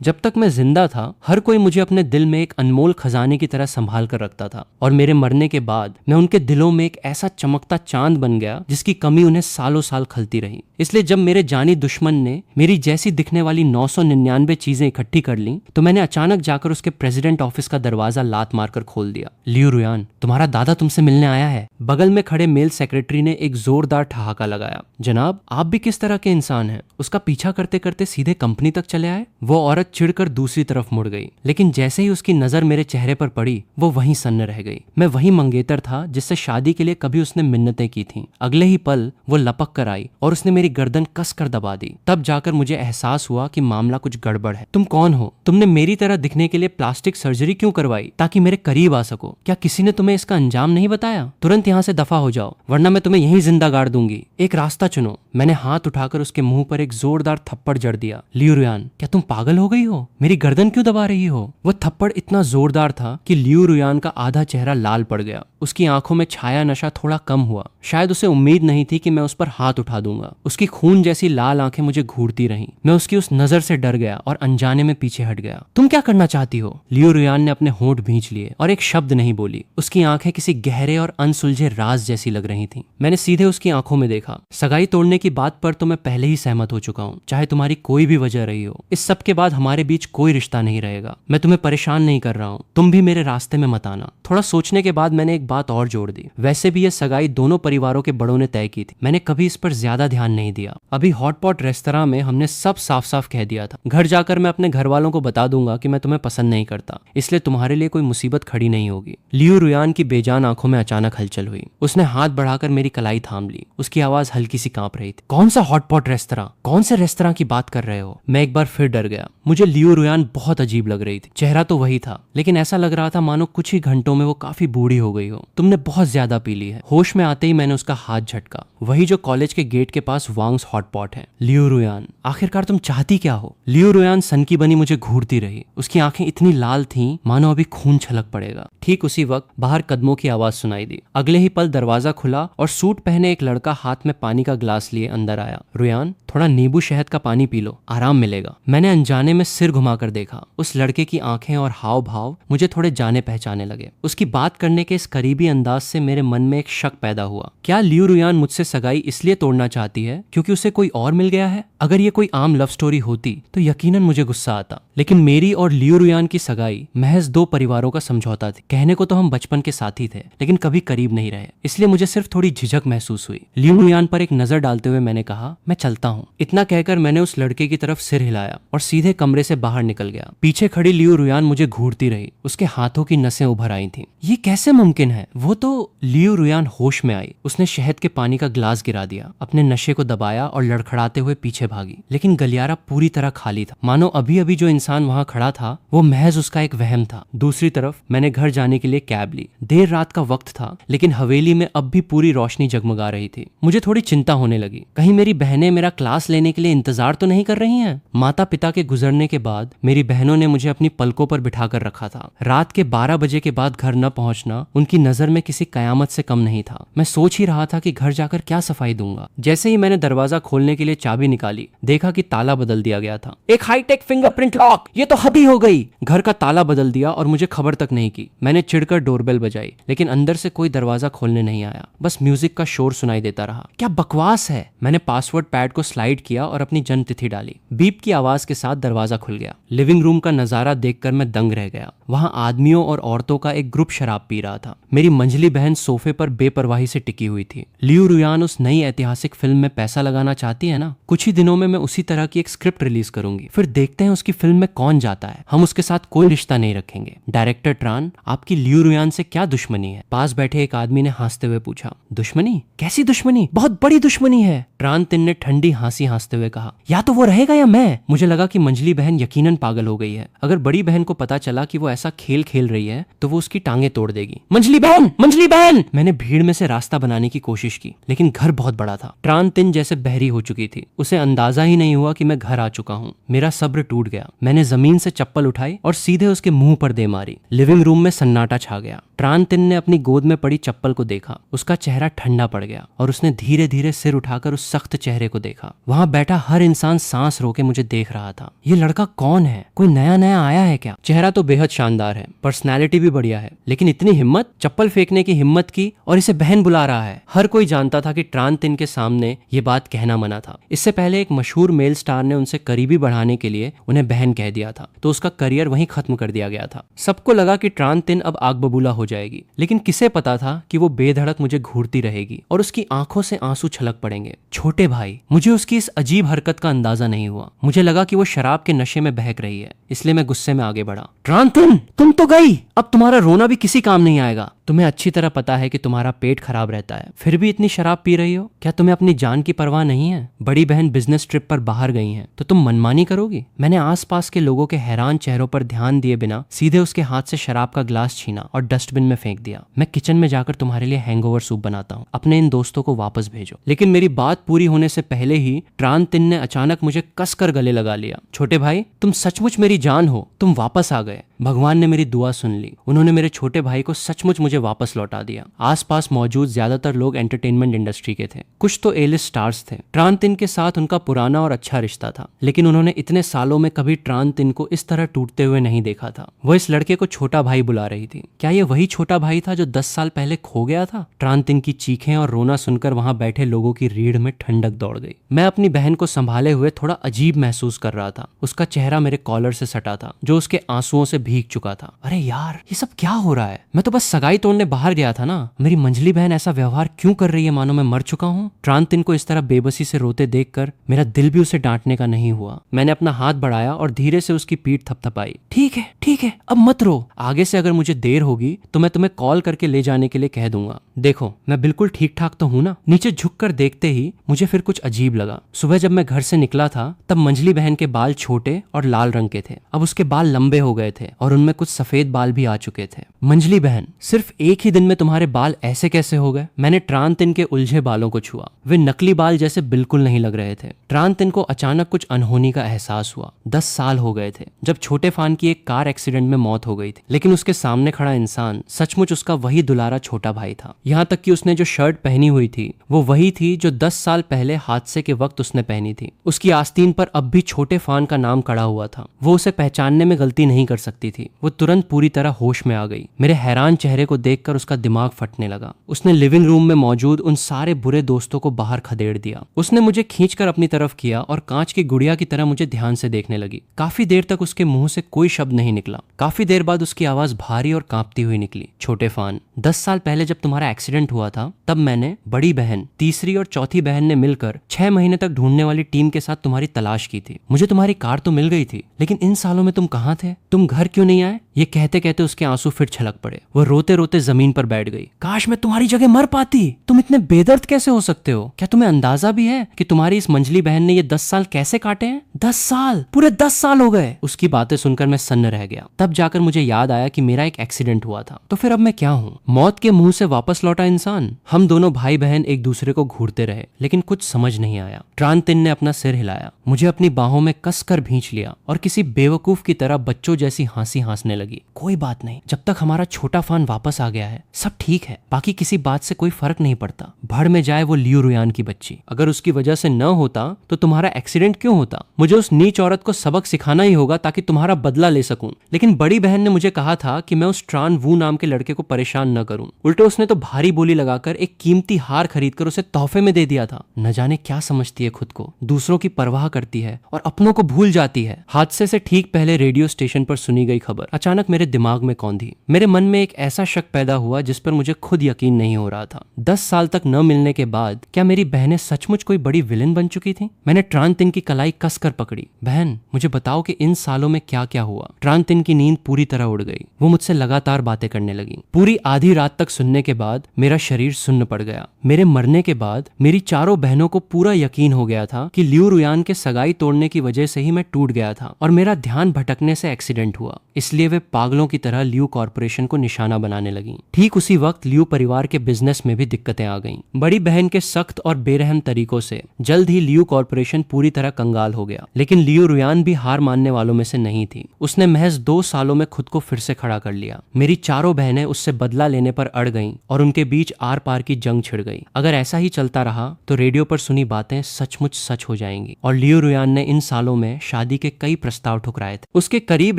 जब तक मैं जिंदा था हर कोई मुझे अपने दिल में एक अनमोल खजाने की तरह संभाल कर रखता था, और मेरे मरने के बाद मैं उनके दिलों में एक ऐसा चमकता चांद बन गया जिसकी कमी उन्हें सालों साल खलती रही। इसलिए जब मेरे जानी दुश्मन ने मेरी जैसी दिखने वाली 999 चीजें इकट्ठी कर ली तो मैंने अचानक जाकर उसके प्रेसिडेंट ऑफिस का दरवाजा लात मारकर खोल दिया। लियू रुयान, तुम्हारा दादा तुमसे मिलने आया है। बगल में खड़े मेल सेक्रेटरी ने एक जोरदार ठहाका लगाया। जनाब, आप भी किस तरह के इंसान हैं? उसका पीछा करते करते सीधे कंपनी तक चले आए। वो औरत चिढ़कर दूसरी तरफ मुड़ गई, लेकिन जैसे ही उसकी नजर मेरे चेहरे पर पड़ी वो वहीं सन्न रह गई। मैं वही मंगेतर था जिससे शादी के लिए कभी उसने मिन्नतें की थीं। अगले ही पल वो लपक कर आई और उसने मेरी गर्दन कस कर दबा दी। तब जाकर मुझे एहसास हुआ कि मामला कुछ गड़बड़ है। तुम कौन हो? तुमने मेरी तरह दिखने के लिए प्लास्टिक सर्जरी क्यों करवाई? ताकि मेरे करीब आ सको? क्या किसी ने तुम्हें इसका अंजाम नहीं बताया? तुरंत यहाँ से दफा हो जाओ, वरना मैं तुम्हें यहीं जिंदा गाड़ दूंगी। एक रास्ता चुनो। मैंने हाथ उठाकर उसके मुंह पर एक जोरदार थप्पड़ जड़ दिया। लियू रुयान, क्या तुम पागल हो गई हो? मेरी गर्दन क्यों दबा रही हो? वो थप्पड़ इतना जोरदार था कि लियू रुयान का आधा चेहरा लाल पड़ गया। उसकी आंखों में छाया नशा थोड़ा कम हुआ। शायद उसे उम्मीद नहीं थी कि मैं उस पर हाथ उठा दूंगा। उसकी खून जैसी लाल आंखें मुझे घूरती रहीं। मैं उसकी उस नजर से डर गया और अनजाने में पीछे हट गया। तुम क्या करना चाहती हो? लियू रुयान ने अपने होंठ भींच लिए और एक शब्द नहीं बोली। उसकी आंखें किसी गहरे और अनसुलझे राज जैसी लग रही थीं। मैंने सीधे उसकी आंखों में देखा। सगाई तोड़ने की बात पर तो मैं पहले ही सहमत हो चुका हूँ, चाहे तुम्हारी कोई भी वजह रही हो। इस सब के बाद हमारे बीच कोई रिश्ता नहीं रहेगा। मैं तुम्हें परेशान नहीं कर रहा हूँ, तुम भी मेरे रास्ते में मत आना। थोड़ा सोचने के बाद मैंने एक बात और जोड़ दी। वैसे भी ये सगाई दोनों परिवारों के बड़ों ने तय की थी। मैंने कभी इस पर ज्यादा ध्यान नहीं दिया। अभी हॉटपॉट रेस्तरां में हमने सब साफ साफ कह दिया था। घर जाकर मैं अपने घर वालों को बता दूंगा कि मैं तुम्हें पसंद नहीं करता, इसलिए तुम्हारे लिए कोई मुसीबत खड़ी नहीं होगी। लियू रुयान की बेजान आंखों में अचानक हलचल हुई। उसने हाथ बढ़ाकर मेरी कलाई थाम ली। उसकी आवाज हल्की सी कांप रही थी। कौन सा हॉटपॉट रेस्तरां? कौन से रेस्तरां की बात कर रहे हो? मैं एक बार फिर डर गया। मुझे लियू रुयान बहुत अजीब लग रही थी। चेहरा तो वही था, लेकिन ऐसा लग रहा था मानो कुछ ही घंटों में वो काफी बूढ़ी हो गई हो। तुमने बहुत ज्यादा पी ली है। होश में आते ही मैंने उसका हाथ झटका। वही जो कॉलेज के गेट के पास वांग्स हॉटपॉट है। लियू रुयान, आखिरकार तुम चाहती क्या हो? लियू रुयान सनकी बनी मुझे घूरती रही। उसकी आंखें इतनी लाल थीं मानो अभी खून छलक पड़ेगा। ठीक उसी वक्त बाहर कदमों की आवाज सुनाई दी। अगले ही पल दरवाजा खुला और सूट पहने एक लड़का हाथ में पानी का ग्लास लिए अंदर आया। रुयान, थोड़ा नींबू शहद का पानी पी लो, आराम मिलेगा। मैंने अनजाने में सिर घुमाकर देखा। उस लड़के की आंखें और हाव भाव मुझे थोड़े जाने पहचाने लगे। उसकी बात करने के इस करीबी अंदाज से मेरे मन में एक शक पैदा हुआ। क्या लियू रुयान मुझसे सगाई इसलिए तोड़ना चाहती है क्योंकि उसे कोई और मिल गया है? अगर ये कोई आम लव स्टोरी होती तो यकीनन मुझे गुस्सा आता, लेकिन मेरी और लियू रुयान की सगाई महज दो परिवारों का समझौता थी। कहने को तो हम बचपन के साथी थे, लेकिन कभी करीब नहीं रहे, इसलिए मुझे सिर्फ थोड़ी झिझक महसूस हुई। लियू रुयान पर एक नजर डालते हुए मैंने कहा, मैं चलता हूँ। इतना कहकर मैंने उस लड़के की तरफ सिर हिलाया और सीधे कमरे से बाहर निकल गया। पीछे खड़ी लियू रुयान मुझे घूरती रही। उसके हाथों की नसें उभर आई थीं। ये कैसे मुमकिन है? वो तो लियू रुयान होश में आई। उसने शहद के पानी का ग्लास गिरा दिया, अपने नशे को दबाया और लड़खड़ाते हुए पीछे भागी। लेकिन गलियारा पूरी तरह खाली था, मानो अभी अभी जो इंसान वहां खड़ा था वो महज उसका एक वहम था। दूसरी तरफ मैंने घर जाने के लिए कैब ली। देर रात का वक्त था, लेकिन हवेली में अब भी पूरी रोशनी जगमगा रही थी। मुझे थोड़ी चिंता होने लगी, कहीं मेरी बहनें मेरा क्लास लेने के लिए इंतजार तो नहीं कर रही हैं। माता पिता के गुजरने के बाद मेरी बहनों ने मुझे अपनी पलकों पर बिठा कर रखा था। रात के 12 बजे के बाद घर न पहुंचना उनकी नजर में किसी कयामत से कम नहीं था। मैं सोच ही रहा था कि घर जाकर क्या सफाई दूंगा। जैसे ही मैंने दरवाजा खोलने के लिए चाबी निकाली, देखा कि ताला बदल दिया गया था। एक हाईटेक फिंगरप्रिंट लॉक, ये तो हद ही हो गई। घर का ताला बदल दिया और मुझे खबर तक नहीं की। मैंने चिढ़कर डोरबेल बजाई, लेकिन अंदर से कोई दरवाजा खोलने नहीं आया। बस म्यूजिक का शोर सुनाई देता रहा। क्या बकवास है। मैंने पासवर्ड पैड को स्लाइड किया और अपनी जन्म तिथि डाली। बीप की आवाज के साथ दरवाजा खुल गया। लिविंग रूम का नजारा देखकर मैं दंग रह गया। वहां आदमियों और औरतों का एक ग्रुप शराब पी रहा था। मेरी मंझली बहन सोफे पर बेपरवाही से टिकी हुई थी। लियू रुयान उस नई ऐतिहासिक फिल्म में पैसा लगाना चाहती है ना? कुछ ही दिनों में मैं उसी तरह की एक स्क्रिप्ट रिलीज करूंगी। फिर देखते हैं उसकी फिल्म में कौन जाता है। हम उसके साथ कोई रिश्ता नहीं रखेंगे। डायरेक्टर ट्रान, आपकी लियू रुयान से क्या दुश्मनी है? पास बैठे एक आदमी ने हंसते हुए पूछा। दुश्मनी? कैसी दुश्मनी? बहुत बड़ी दुश्मनी है। ट्रान तिन ने ठंडी हंसी हंसते हुए कहा। या तो वो रहेगा या मैं। मुझे लगा कि मंझली बहन यकीनन पागल हो गई है। अगर बड़ी बहन को पता चला कि वो ऐसा खेल खेल रही है तो वो उसकी टांगे तोड़ देगी। मंझली बहन, मंझली बहन! मैंने भीड़ में से रास्ता बनाने की कोशिश की, लेकिन घर बहुत बड़ा था। ट्रान तिन जैसे बहरी हो चुकी थी। उसे अंदाजा ही नहीं हुआ कि मैं घर आ चुका हूँ। मेरा सब्र टूट गया। मैंने जमीन से चप्पल उठाई और सीधे उसके मुंह पर दे मारी। लिविंग रूम में सन्नाटा छा गया। ट्रांतिन ने अपनी गोद में पड़ी चप्पल को देखा। उसका चेहरा ठंडा पड़ गया और उसने धीरे धीरे सिर उठाकर उस सख्त चेहरे को देखा। वहां बैठा हर इंसान सांस रोके मुझे देख रहा था। ये लड़का कौन है? कोई नया नया आया है क्या? चेहरा तो बेहद शानदार है, पर्सनैलिटी भी बढ़िया है, लेकिन इतनी हिम्मत, चप्पल फेंकने की हिम्मत की, और इसे बहन बुला रहा है। हर कोई जानता था कि ट्रांतिन के सामने ये बात कहना मना था। इससे पहले एक मशहूर मेल स्टार ने उनसे करीबी बढ़ाने के लिए उन्हें बहन कह दिया था, तो उसका करियर वहीं खत्म कर दिया गया था। सबको लगा कि ट्रांतिन अब आग बबूला हो जाएगी, लेकिन किसे पता था कि वो बेधड़क मुझे घूरती रहेगी और उसकी आंखों से आंसू छलक पड़ेंगे। छोटे भाई, मुझे उसकी इस अजीब हरकत का अंदाजा नहीं हुआ। मुझे लगा कि वो शराब के नशे में बहक रही है, इसलिए मैं गुस्से में आगे बढ़ा। ट्रांतिन, तुम तो गई, अब तुम्हारा रोना भी किसी काम नहीं आएगा। तुम्हें अच्छी तरह पता है कि तुम्हारा पेट खराब रहता है, फिर भी इतनी शराब पी रही हो। क्या तुम्हें अपनी जान की परवाह नहीं है? बड़ी बहन बिजनेस ट्रिप पर बाहर गई हैं, तो तुम मनमानी करोगी? मैंने आसपास के लोगों के हैरान चेहरों पर ध्यान दिए बिना सीधे उसके हाथ से शराब का ग्लास छीना और डस्टबिन में फेंक दिया। मैं किचन में जाकर तुम्हारे लिए हैंगओवर सूप बनाता हूँ। अपने इन दोस्तों को वापस भेजो। लेकिन मेरी बात पूरी होने से पहले ही ट्रांतिन ने अचानक मुझे कसकर गले लगा लिया। छोटे भाई, तुम सचमुच मेरी जान हो, तुम वापस आ गए। भगवान ने मेरी दुआ सुन ली। उन्होंने मेरे छोटे भाई को सचमुच मुझे वापस लौटा दिया। आसपास मौजूद ज्यादातर लोग एंटरटेनमेंट इंडस्ट्री के थे, कुछ तो ए-लिस्ट स्टार्स थे। ट्रांतिन के साथ उनका पुराना और अच्छा रिश्ता था, लेकिन उन्होंने इतने सालों में कभी ट्रांतिन को इस तरह टूटते हुए नहीं देखा था। वो इस लड़के को छोटा भाई बुला रही थी। क्या ये वही छोटा भाई था जो 10 साल पहले खो गया था? ट्रांतिन की चीखें और रोना सुनकर वहां बैठे लोगों की रीढ़ में ठंडक दौड़ गई। मैं अपनी बहन को संभाले हुए थोड़ा अजीब महसूस कर रहा था। उसका चेहरा मेरे कॉलर से सटा था, जो उसके आंसुओं से भीग चुका था। अरे यार, ये सब क्या हो रहा है? मैं तो बस सगाई तोड़ने बाहर गया था ना। मेरी मंझली बहन ऐसा व्यवहार क्यों कर रही है मानो मैं मर चुका हूँ? ट्रांतिन को इस तरह बेबसी से रोते देखकर मेरा दिल भी उसे डांटने का नहीं हुआ। मैंने अपना हाथ बढ़ाया और धीरे से उसकी पीठ थपथपाई। ठीक है, अब मत रो। आगे से अगर मुझे देर होगी तो मैं तुम्हें कॉल करके ले जाने के लिए कह दूंगा। देखो, मैं बिल्कुल ठीक ठाक तो हूं ना? नीचे झुककर देखते ही मुझे फिर कुछ अजीब लगा। सुबह जब मैं घर से निकला था तब मंझली बहन के बाल छोटे और लाल रंग के थे। अब उसके बाल लंबे हो गए थे और उनमें कुछ सफेद बाल भी आ चुके थे। मंझली बहन, सिर्फ एक ही दिन में तुम्हारे बाल ऐसे कैसे हो गए? मैंने ट्रांतिन के उलझे बालों को छुआ। वे नकली बाल जैसे बिल्कुल नहीं लग रहे थे। ट्रांतिन को अचानक कुछ अनहोनी का एहसास हुआ। 10 साल हो गए थे जब छोटे फान की एक कार एक्सीडेंट में मौत हो गई थी, लेकिन उसके सामने खड़ा इंसान सचमुच उसका वही दुलारा छोटा भाई था। यहाँ तक कि उसने जो शर्ट पहनी हुई थी वो वही थी जो 10 साल पहले हादसे के वक्त उसने पहनी थी। उसकी आस्तीन पर अब भी छोटे फान का नाम कड़ा हुआ था। वो उसे पहचानने में गलती नहीं कर सकती थी। वो तुरंत पूरी तरह होश में आ गई। मेरे हैरान चेहरे को देखकर उसका दिमाग फटने लगा। उसने लिविंग रूम में मौजूद उन सारे बुरे दोस्तों को बाहर खदेड़ दिया। उसने मुझे खींचकर अपनी तरफ किया और कांच की गुड़िया की तरह मुझे ध्यान से देखने लगी। काफी देर तक उसके मुंह से कोई शब्द नहीं निकला। काफी देर बाद उसकी आवाज भारी और कांपती हुई निकली। छोटे फान, 10 साल पहले जब तुम्हारा एक्सीडेंट हुआ था तब मैंने, बड़ी बहन, तीसरी और चौथी बहन ने मिलकर 6 महीने तक ढूंढने वाली टीम के साथ तुम्हारी तलाश की थी। मुझे तुम्हारी कार तो मिल गई थी, लेकिन इन सालों में तुम कहाँ थे? तुम घर क्यों नहीं आए? ये कहते कहते उसके आंसू फिर छलक पड़े। वो रोते रोते जमीन पर बैठ गई। काश मैं तुम्हारी जगह मर पाती। तुम इतने बेदर्द कैसे हो सकते हो? क्या तुम्हें अंदाजा भी है कि तुम्हारी इस मंझली बहन ने ये 10 साल कैसे काटे हैं? 10 साल, पूरे 10 साल हो गए। उसकी बातें सुनकर मैं सन्न रह गया। तब जाकर मुझे याद आया कि मेरा एक एक्सीडेंट हुआ था, तो फिर अब मैं क्या हूँ? मौत के मुंह से वापस लौटा इंसान। हम दोनों भाई बहन एक दूसरे को घूरते रहे, लेकिन कुछ समझ नहीं आया। ट्रांतिन ने अपना सिर हिलाया, मुझे अपनी बाहों में कसकर भींच लिया और किसी बेवकूफ की तरह बच्चों जैसी हंसी हंसने लगी। कोई बात नहीं, जब तक हमारा छोटा फान वापस आ गया है सब ठीक है। बाकी किसी बात से कोई फर्क नहीं पड़ता। भड़ में जाए वो लियू रुयान की बच्ची। अगर उसकी वजह से न होता तो तुम्हारा एक्सीडेंट क्यों होता? मुझे उस नीच औरत को सबक सिखाना ही होगा ताकि तुम्हारा बदला ले सकूं। लेकिन बड़ी बहन ने मुझे कहा था कि मैं उस ट्रान वू नाम के लड़के को परेशान न करूं। उल्टे उसने तो भारी बोली लगाकर एक कीमती हार खरीदकर उसे तोहफे में दे दिया था। न जाने क्या समझती है खुद को, दूसरों की परवाह करती है और अपनों को भूल जाती है। हादसे से ठीक पहले रेडियो स्टेशन पर सुनी गई खबर अचानक मेरे दिमाग में कौंधी। मेरे मन में एक ऐसा शक पैदा हुआ जिस पर मुझे खुद यकीन नहीं हो रहा था। 10 साल तक न मिलने के बाद क्या मेरी बहनें सचमुच कोई बड़ी विलेन बन चुकी थी? मैंने ट्रांतिन की कलाई कसकर पकड़ी। बहन, मुझे बताओ कि इन सालों में क्या क्या हुआ। ट्रांतिन की नींद पूरी तरह उड़ गई। वो मुझसे लगातार बातें करने लगी। पूरी आधी रात तक सुनने के बाद मेरा शरीर सुन्न पड़ गया। मेरे मरने के बाद मेरी चारों बहनों को पूरा यकीन हो गया था कि लियू रुयान के सगाई तोड़ने की वजह से ही मैं टूट गया था और मेरा ध्यान भटकने से एक्सीडेंट हुआ, इसलिए वे पागलों की तरह लियू कॉरपोरेशन को निशाना बनाने लगी। ठीक उसी वक्त लियू परिवार के बिजनेस में भी दिक्कतें आ गईं। बड़ी बहन के सख्त और बेरहम तरीकों से जल्द ही लियू कॉरपोरेशन पूरी तरह कंगाल हो गया। लेकिन लियू रुयान भी हार मानने वालों में से नहीं थी। उसने महज 2 सालों में खुद को फिर से खड़ा कर लिया। मेरी चारों बहनें उससे बदला लेने पर अड़ गईं और उनके बीच आर पार की जंग छिड़ गई। अगर ऐसा ही चलता रहा तो रेडियो पर सुनी बातें सचमुच सच हो जाएंगी। और लियू रुयान ने इन सालों में शादी के कई प्रस्ताव ठुकराए थे। उसके करीब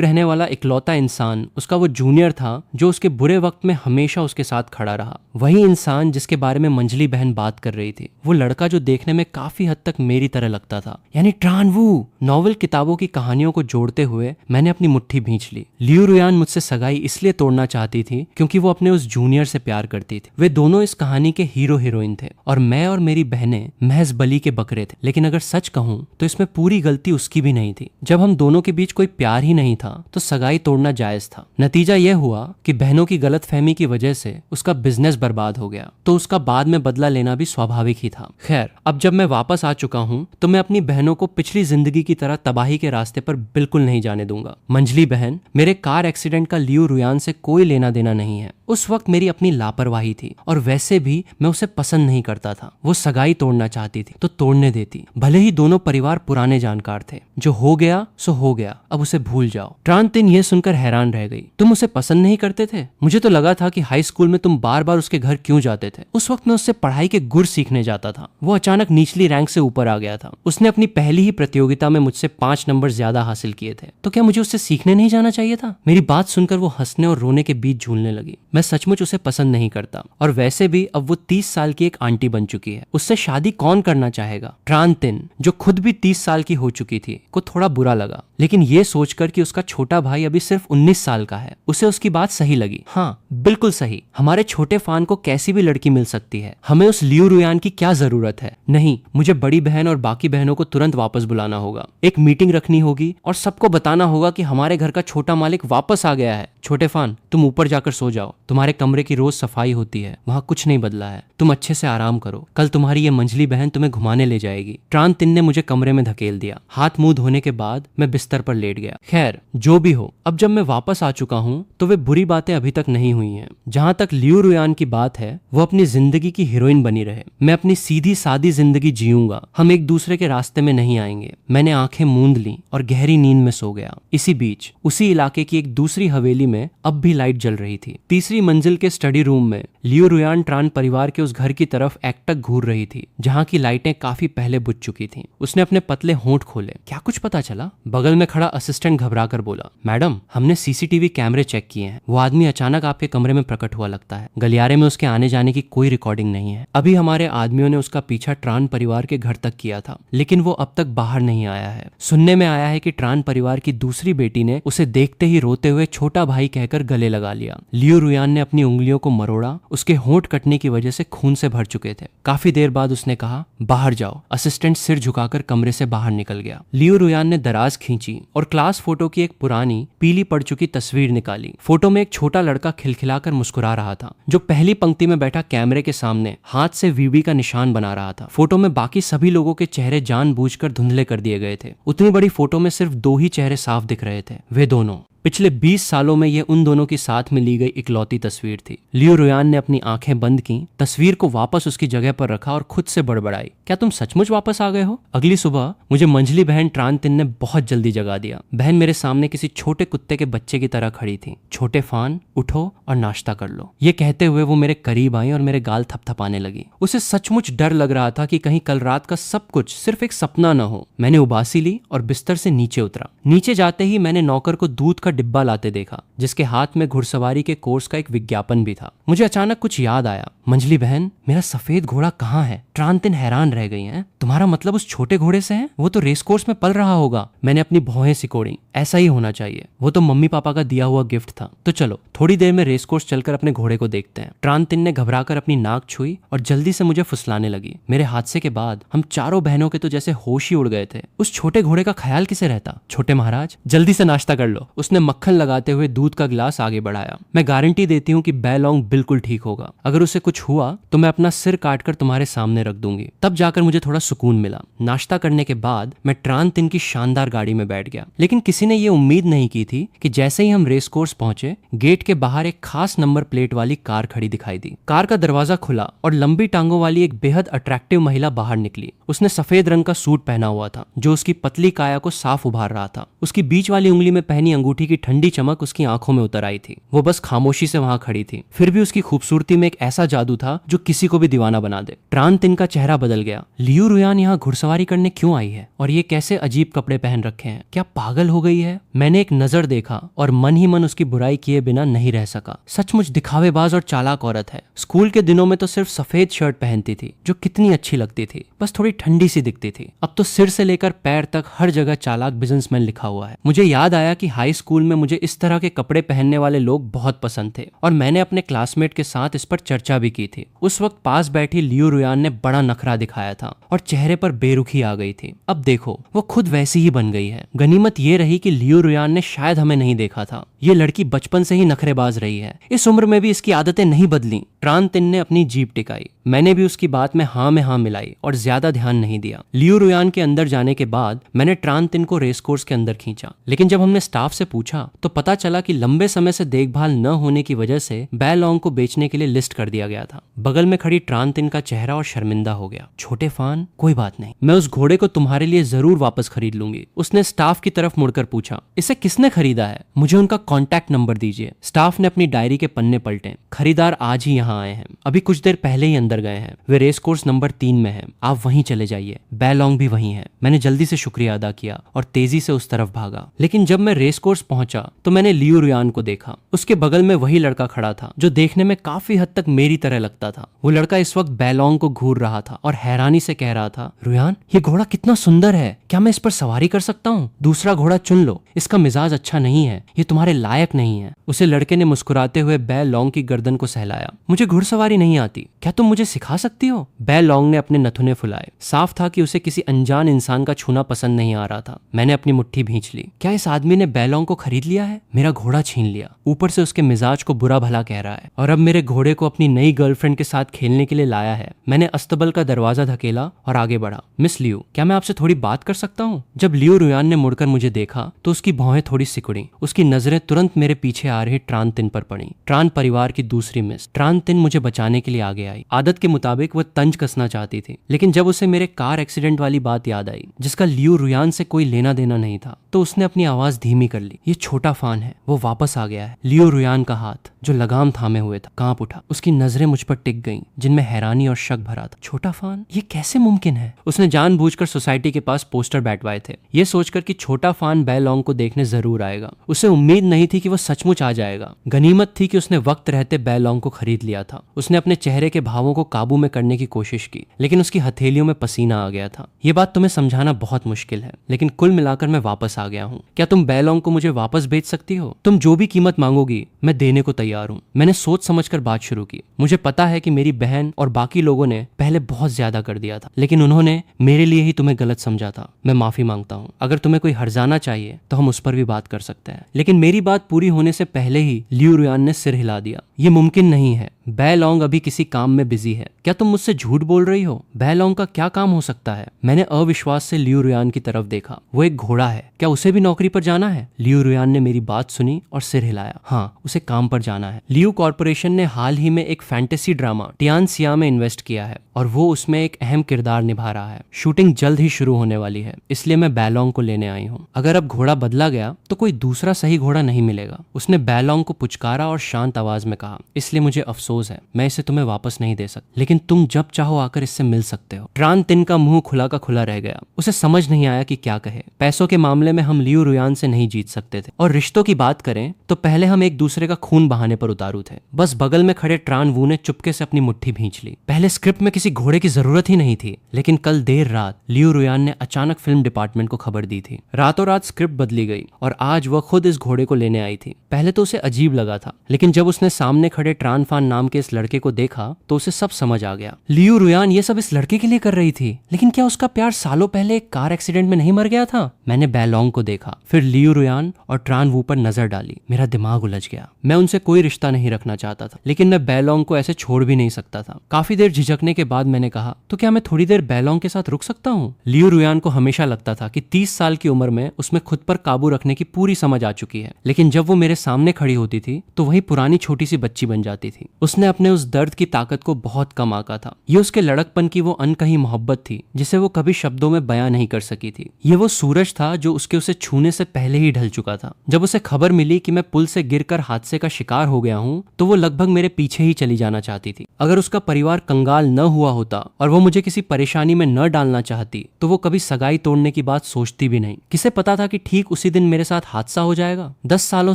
रहने वाला इकलौता इंसान उसका वो जूनियर था जो उसके बुरे वक्त में हमेशा उसके साथ खड़ा रहा। वही इंसान जिसके बारे में मंजली बहन बात कर रही थी, वो लड़का जो देखने में काफी हद तक मेरी तरह लगता था, यानी ट्रान वू। नॉवेल किताबों की कहानियों को जोड़ते हुए मैंने अपनी मुट्ठी भींच ली। लियू रुयान मुझसे सगाई इसलिए तोड़ना चाहती थी क्योंकि वो अपने उस जूनियर से प्यार करती थी। वे दोनों इस कहानी के हीरो हीरोइन थे और मैं और मेरी बहनें महज बलि के बकरे थे। लेकिन अगर सच कहूं तो इसमें पूरी गलती उसकी भी नहीं थी। जब हम दोनों के बीच कोई प्यार ही नहीं था तो सगाई तोड़ना जायज था। नतीजा यह हुआ कि बहनों की गलतफहमी की वजह से उसका बिजनेस बर्बाद हो गया, तो उसका बाद में बदला लेना भी स्वाभाविक ही था। खैर, अब जब मैं वापस आ चुका हूं तो मैं अपनी बहनों को पिछली जिंदगी की तरह तबाही के रास्ते पर बिल्कुल नहीं जाने दूंगा। मंजली बहन, मेरे कार एक्सीडेंट का लियू रुयान से कोई लेना देना नहीं है। उस वक्त मेरी अपनी लापरवाही थी और वैसे भी मैं उसे पसंद नहीं करता था। वो सगाई तोड़ना चाहती थी तो तोड़ने देती, भले ही दोनों परिवार पुराने जानकार थे। जो हो गया सो हो गया, अब उसे भूल जाओ। ट्रान तिन ये सुनकर हैरान रह गई। तुम उसे पसंद नहीं करते थे? मुझे तो लगा था कि हाई स्कूल में तुम बार बार उसके घर क्यों जाते थे। उस वक्त मैं उससे पढ़ाई के गुर सीखने जाता था। वो अचानक निचली रैंक से ऊपर आ गया था। उसने अपनी पहली ही प्रतियोगिता में मुझसे 5 नंबर ज्यादा हासिल किए थे, तो क्या मुझे उससे सीखने नहीं जाना चाहिए था? मेरी बात सुनकर वो हंसने और रोने के बीच झूलने लगी। मैं सचमुच उसे पसंद नहीं करता और वैसे भी अब वो 30 साल की एक आंटी बन चुकी है। उससे शादी कौन करना चाहेगा? ट्रान तिन, जो खुद भी 30 साल की हो चुकी थी, को थोड़ा बुरा लगा, लेकिन ये सोचकर कि उसका छोटा भाई अभी सिर्फ 19 साल का है, उसे उसकी बात सही लगी। हाँ, बिल्कुल सही। हमारे छोटे फान को कैसी भी लड़की मिल सकती है, हमें उस लियू रुयान की क्या जरूरत है? नहीं, मुझे बड़ी बहन और बाकी बहनों को तुरंत वापस बुलाना होगा। एक मीटिंग रखनी होगी और सबको बताना होगा कि हमारे घर का छोटा मालिक वापस आ गया है। छोटे फान, तुम ऊपर जाकर सो जाओ। तुम्हारे कमरे की रोज सफाई होती है, वहाँ कुछ नहीं बदला है। तुम अच्छे से आराम करो, कल तुम्हारी ये मंजली बहन तुम्हें घुमाने ले जाएगी। ट्रान तिन ने मुझे कमरे में धकेल दिया। हाथ मुंह धोने के बाद मैं बिस्तर पर लेट गया। खैर, जो भी हो, अब जब मैं वापस आ चुका हूँ तो वे बुरी बातें अभी तक नहीं हुई हैं। जहाँ तक लियू रुयान की बात है, वो अपनी जिंदगी की हीरोइन बनी रहे। मैं अपनी सीधी सादी जिंदगी जीऊंगा। हम एक दूसरे के रास्ते में नहीं आएंगे। मैंने आंखें मूंद ली और गहरी नींद में सो गया। इसी बीच उसी इलाके की एक दूसरी हवेली में अब भी लाइट जल रही थी। तीसरी मंजिल के स्टडी रूम में लियू रुयान ट्रान परिवार के उस घर की तरफ एकटक घूर रही थी जहाँ की लाइटें काफी पहले बुझ चुकी थीं। उसने अपने पतले होंठ खोले। क्या कुछ पता चला? बगल में खड़ा असिस्टेंट घबरा कर बोला, मैडम, हमने सीसीटीवी कैमरे चेक किए हैं। वो आदमी अचानक आपके कमरे में प्रकट हुआ लगता है। गलियारे में उसके आने जाने की कोई रिकॉर्डिंग नहीं है। अभी हमारे आदमियों ने उसका पीछा ट्रान परिवार के घर तक किया था, लेकिन वो अब तक बाहर नहीं आया है। सुनने में आया है कि ट्रान परिवार की दूसरी बेटी ने उसे देखते ही रोते हुए छोटा भाई कहकर गले लगा लिया। लियू रुयान ने अपनी उंगलियों को मरोड़ा। उसके होंठ कटने की वजह से खून से भर चुके थे। काफी देर बाद उसने कहा, बाहर जाओ। असिस्टेंट सिर झुकाकर कमरे से बाहर निकल गया। लियू रुयान ने दराज खींची और क्लास फोटो की एक पुरानी पीली पड़ चुकी तस्वीर निकाली। फोटो में एक छोटा लड़का खिलखिलाकर मुस्कुरा रहा था, जो पहली पंक्ति में बैठा कैमरे के सामने हाथ से वीवी का निशान बना रहा था। फोटो में बाकी सभी लोगों के चेहरे जानबूझकर धुंधले कर दिए गए थे। उतनी बड़ी फोटो में सिर्फ 2 ही चेहरे साफ दिख रहे थे, वे दोनों। पिछले 20 सालों में ये उन दोनों की साथ में ली गई इकलौती तस्वीर थी। लियू रुयान ने अपनी आंखें बंद की, तस्वीर को वापस उसकी जगह पर रखा और खुद से बड़बड़ाई, क्या तुम सचमुच वापस आ गए हो? अगली सुबह मुझे मंजली बहन ट्रान तिन ने बहुत जल्दी जगा दिया। बहन मेरे सामने किसी छोटे कुत्ते के बच्चे की तरह खड़ी थी। छोटे फान, उठो और नाश्ता कर लो। ये कहते हुए वो मेरे करीब आई और मेरे गाल थपथपाने लगी। उसे सचमुच डर लग रहा था कि कहीं कल रात का सब कुछ सिर्फ एक सपना न हो। मैंने उबासी ली और बिस्तर से नीचे उतरा। नीचे जाते ही मैंने नौकर को दूध का डिब्बा लाते देखा, जिसके हाथ में घुड़सवारी के कोर्स का एक विज्ञापन भी था। मुझे अचानक कुछ याद आया। मंजली बहन, मेरा सफेद घोड़ा कहाँ है? ट्रान तिन हैरान रह गई हैं। तुम्हारा मतलब उस छोटे घोड़े से है? वो तो रेस कोर्स में पल रहा होगा। मैंने अपनी भौहें सिकोड़ी। ऐसा ही होना चाहिए, वो तो मम्मी पापा का दिया हुआ गिफ्ट था। तो चलो थोड़ी देर में रेस कोर्स चलकर अपने घोड़े को देखते हैं। ट्रान तिन ने घबराकर अपनी नाक छुई और जल्दी से मुझे फुसलाने लगी। मेरे हादसे के बाद हम चारों बहनों के तो जैसे होश ही उड़ गए थे। उस छोटे घोड़े का ख्याल किसे रहता? छोटे महाराज, जल्दी से नाश्ता कर लो। उसने मक्खन लगाते हुए दूध का गिलास आगे बढ़ाया। मैं गारंटी देती हूँ कि बैलोंग बिल्कुल ठीक होगा। अगर उसे कुछ हुआ तो मैं अपना सिर काटकर तुम्हारे सामने रख दूंगी। तब जाकर मुझे थोड़ा सुकून मिला। नाश्ता करने के बाद मैं ट्रान तिन की शानदार गाड़ी में बैठ गया, लेकिन किसी ने ये उम्मीद नहीं की थी कि जैसे ही हम रेस कोर्स पहुंचे, गेट के बाहर एक खास नंबर प्लेट वाली कार खड़ी दिखाई दी। कार का दरवाजा खुला और लंबी टांगों वाली एक बेहद अट्रैक्टिव महिला बाहर निकली। उसने सफेद रंग का सूट पहना हुआ था जो उसकी पतली काया को साफ उभार रहा था। उसकी बीच वाली उंगली में पहनी अंगूठी की ठंडी चमक उसकी आंखों में उतर आई थी। वो बस खामोशी से वहां खड़ी थी, फिर भी उसकी खूबसूरती में एक ऐसा जादू था जो किसी को भी दीवाना बना दे। ट्रान तिन का चेहरा बदल गया। लियू रुयान यहाँ घुड़सवारी करने क्यों आई है और ये कैसे अजीब कपड़े पहन रखे हैं? क्या पागल हो गई है? मैंने एक नजर देखा और मन ही मन उसकी बुराई किए बिना नहीं रह सका। सचमुच दिखावेबाज और चालाक औरत है। स्कूल के दिनों में तो सिर्फ सफेद शर्ट पहनती थी जो कितनी अच्छी लगती थी, बस थोड़ी ठंडी सी दिखती थी। अब तो सिर से लेकर पैर तक हर जगह चालाक बिजनेसमैन लिखा हुआ है। मुझे याद आया कि हाई स्कूल में मुझे इस तरह के कपड़े पहनने वाले लोग बहुत पसंद थे और मैंने अपने क्लासमेट के साथ इस पर चर्चा भी की थी। उस वक्त पास बैठी लियू रुयान ने बड़ा नखरा दिखाया था और चेहरे पर बेरुखी आ गई थी। अब देखो वो खुद वैसी ही बन गई है। गनीमत ये रही कि लियू रुयान ने शायद हमें नहीं देखा था। ये लड़की बचपन से ही नखरेबाज रही है, इस उम्र में भी इसकी आदतें नहीं बदली। ट्रान तिन ने अपनी जीभ टिकाई। मैंने भी उसकी बात में हाँ मिलाई और ज्यादा ध्यान नहीं दिया। लियू रुयान के अंदर जाने के बाद मैंने ट्रान तिन को रेस कोर्स के अंदर खींचा, लेकिन जब हमने स्टाफ से पूछा तो पता चला कि लंबे समय से देखभाल न होने की वजह से बैलोंग को बेचने के लिए लिस्ट कर दिया गया था। बगल में खड़ी ट्रान तिन का चेहरा और शर्मिंदा हो गया। छोटे फान, कोई बात नहीं, मैं उस घोड़े को तुम्हारे लिए जरूर वापस खरीद लूंगी। उसने स्टाफ की तरफ मुड़कर पूछा, इसे किसने खरीदा है? मुझे उनका कॉन्टैक्ट नंबर दीजिए। स्टाफ ने अपनी डायरी के पन्ने पलटे। खरीदार आज ही यहाँ आए हैं, अभी कुछ देर पहले ही अंदर गए हैं। वे रेस कोर्स नंबर 3 में हैं। आप वहीं चले जाइए, बैलोंग भी वहीं है। मैंने जल्दी से शुक्रिया अदा किया और तेजी से उस तरफ भागा। लेकिन जब मैं रेस कोर्स पहुंचा तो मैंने लियू रुयान को देखा। उसके बगल में वही लड़का खड़ा था जो देखने में काफी हद तक मेरी तरह लगता था। वो लड़का इस वक्त बैलोंग को घूर रहा था और हैरानी से कह रहा था, रुयान ये घोड़ा कितना सुंदर है, क्या मैं इस पर सवारी कर सकता हूँ? दूसरा घोड़ा चुन लो, इसका मिजाज अच्छा नहीं है, ये तुम्हारे लायक नहीं है। उसे लड़के ने मुस्कुराते हुए बैलोंग की गर्दन को सहलाया। मुझे घुड़सवारी नहीं आती, क्या तुम मुझे सिखा सकती हो? बैलोंग ने अपने नथुने फुलाए। साफ था कि उसे किसी अनजान इंसान का छूना पसंद नहीं आ रहा था। मैंने अपनी मुट्ठी भींच ली। क्या इस आदमी ने बैलोंग को खरीद लिया है? मेरा घोड़ा छीन लिया, ऊपर से उसके मिजाज को बुरा भला कह रहा है और अब मेरे घोड़े को अपनी नई गर्लफ्रेंड के साथ खेलने के लिए लाया है। मैंने अस्तबल का दरवाजा धकेला और आगे बढ़ा। मिस लियू, क्या मैं आपसे थोड़ी बात कर सकता हूँ? जब लियू रुयान ने मुड़कर मुझे देखा तो उसकी भौहें थोड़ी सिकुड़ी। उसकी नजरें तुरंत मेरे पीछे आ रही ट्रान तिन पर पड़ी। ट्रान परिवार की दूसरी मिस। ट्रान तिन मुझे बचाने के लिए आगे आई। आदत के मुताबिक वह तंज कसना चाहती थी, लेकिन जब उसे मेरे कार एक्सीडेंट वाली बात याद आई जिसका लियू रुयान से कोई लेना देना नहीं था, तो उसने अपनी आवाज धीमी कर ली। ये छोटा फान है, वो वापस आ गया है। लियू रुयान का हाथ जो लगाम थामे हुए था कांप उठा। उसकी नजरें मुझ पर टिक गईं, जिनमें हैरानी और शक भरा था। छोटा फान, ये कैसे मुमकिन है? उसने जानबूझकर सोसाइटी के पास पोस्टर बैठवाए थे, ये सोचकर कि छोटा फान बैलोंग को देखने जरूर आएगा। उसे उम्मीद नहीं थी कि वो सचमुच आ जाएगा। गनीमत थी कि उसने वक्त रहते बैलोंग को खरीद लिया था। उसने अपने चेहरे के भावों को काबू में करने की कोशिश की, लेकिन उसकी हथेलियों में पसीना आ गया था। ये बात तुम्हें समझाना बहुत मुश्किल है, लेकिन कुल मिलाकर मैं वापस आ गया हूँ। क्या तुम बैलोंग को मुझे वापस बेच सकती हो? तुम जो भी कीमत मांगोगी मैं देने को तैयार हूँ। मैंने सोच समझकर बात शुरू की। मुझे पता है कि मेरी बहन और बाकी लोगों ने पहले बहुत ज्यादा कर दिया था, लेकिन उन्होंने मेरे लिए ही तुम्हें गलत समझा था। मैं माफी मांगता हूँ। अगर तुम्हें कोई हर्जाना चाहिए तो हम उस पर भी बात कर सकते हैं। लेकिन मेरी बात पूरी होने से पहले ही लियू रुयान ने सिर हिला दिया। ये मुमकिन नहीं है, बैलोंग अभी किसी काम में बिजी है। क्या तुम मुझसे झूठ बोल रही हो? बैलोंग का क्या काम हो सकता है? मैंने अविश्वास से लियू रुयान की तरफ देखा। वो एक घोड़ा है, क्या उसे भी नौकरी पर जाना है? लियू रुयान ने मेरी बात सुनी और सिर हिलाया। हाँ, उसे काम पर जाना है। लियू कॉर्पोरेशन ने हाल ही में एक फैंटेसी ड्रामा टियानसिया में इन्वेस्ट किया है और वो उसमें एक अहम किरदार निभा रहा है। शूटिंग जल्द ही शुरू होने वाली है, इसलिए मैं बैलोंग को लेने आई हूँ। अगर अब घोड़ा बदला गया तो कोई दूसरा सही घोड़ा नहीं मिलेगा। उसने बैलोंग को पुचकारा और शांत आवाज में कहा, इसलिए मुझे अफसोस है, मैं इसे तुम्हें वापस नहीं दे सकता, लेकिन तुम जब चाहो आकर इससे मिल सकते हो। ट्रान तिन का मुंह खुला का खुला रह गया। उसे समझ नहीं आया कि क्या कहे। पैसों के मामले में हम लियू रुयान से नहीं जीत सकते थे, और रिश्तों की बात करें तो पहले हम एक दूसरे का खून बहाने पर उतारू थे। बस बगल में खड़े ट्रान वू ने चुपके से अपनी मुट्ठी भींच ली। पहले स्क्रिप्ट में किसी घोड़े की जरूरत ही नहीं थी, लेकिन कल देर रात लियू रुयान ने अचानक फिल्म डिपार्टमेंट को खबर दी थी। रातों रात स्क्रिप्ट बदली गई और आज वह खुद इस घोड़े को लेने आई थी। पहले तो उसे अजीब लगा था, लेकिन जब उसने सामने खड़े ट्रान फान नाम नाम के इस लड़के को देखा तो उसे सब समझ आ गया। लियू रुयान ये सब इस लड़के के लिए कर रही थी, लेकिन क्या उसका प्यार सालों पहले एक कार एक्सीडेंट में नहीं मर गया था? मैंने बैलोंग को देखा, फिर लियू रुयान और ट्रान वू पर नजर डाली। मेरा दिमाग उलझ गया। मैं उनसे कोई रिश्ता नहीं रखना चाहता था, लेकिन मैं बैलोंग को ऐसे छोड़ भी नहीं सकता था। काफी देर झिझकने के बाद मैंने कहा, तो क्या मैं थोड़ी देर बैलोंग के साथ रुक सकता हूँ? लियू रुयान को हमेशा लगता था कि 30 साल की उम्र में उसमें खुद पर काबू रखने की पूरी समझ आ चुकी है, लेकिन जब वो मेरे सामने खड़ी होती थी तो वही पुरानी छोटी सी बच्ची बन जाती थी। उसने अपने उस दर्द की ताकत को बहुत कम आंका था। ये उसके लड़कपन की वो अनकही मोहब्बत थी जिसे वो कभी शब्दों में बयां नहीं कर सकी थी। ये वो सूरज था जो उसके उसे छूने से पहले ही ढल चुका था। जब उसे खबर मिली कि मैं पुल से गिरकर हादसे का शिकार हो गया हूँ तो वो लगभग मेरे पीछे ही चली जाना चाहती थी। अगर उसका परिवार कंगाल न हुआ होता और वो मुझे किसी परेशानी में न डालना चाहती तो वो कभी सगाई तोड़ने की बात सोचती भी नहीं। किसे पता था कि ठीक उसी दिन मेरे साथ हादसा हो जाएगा। 10 सालों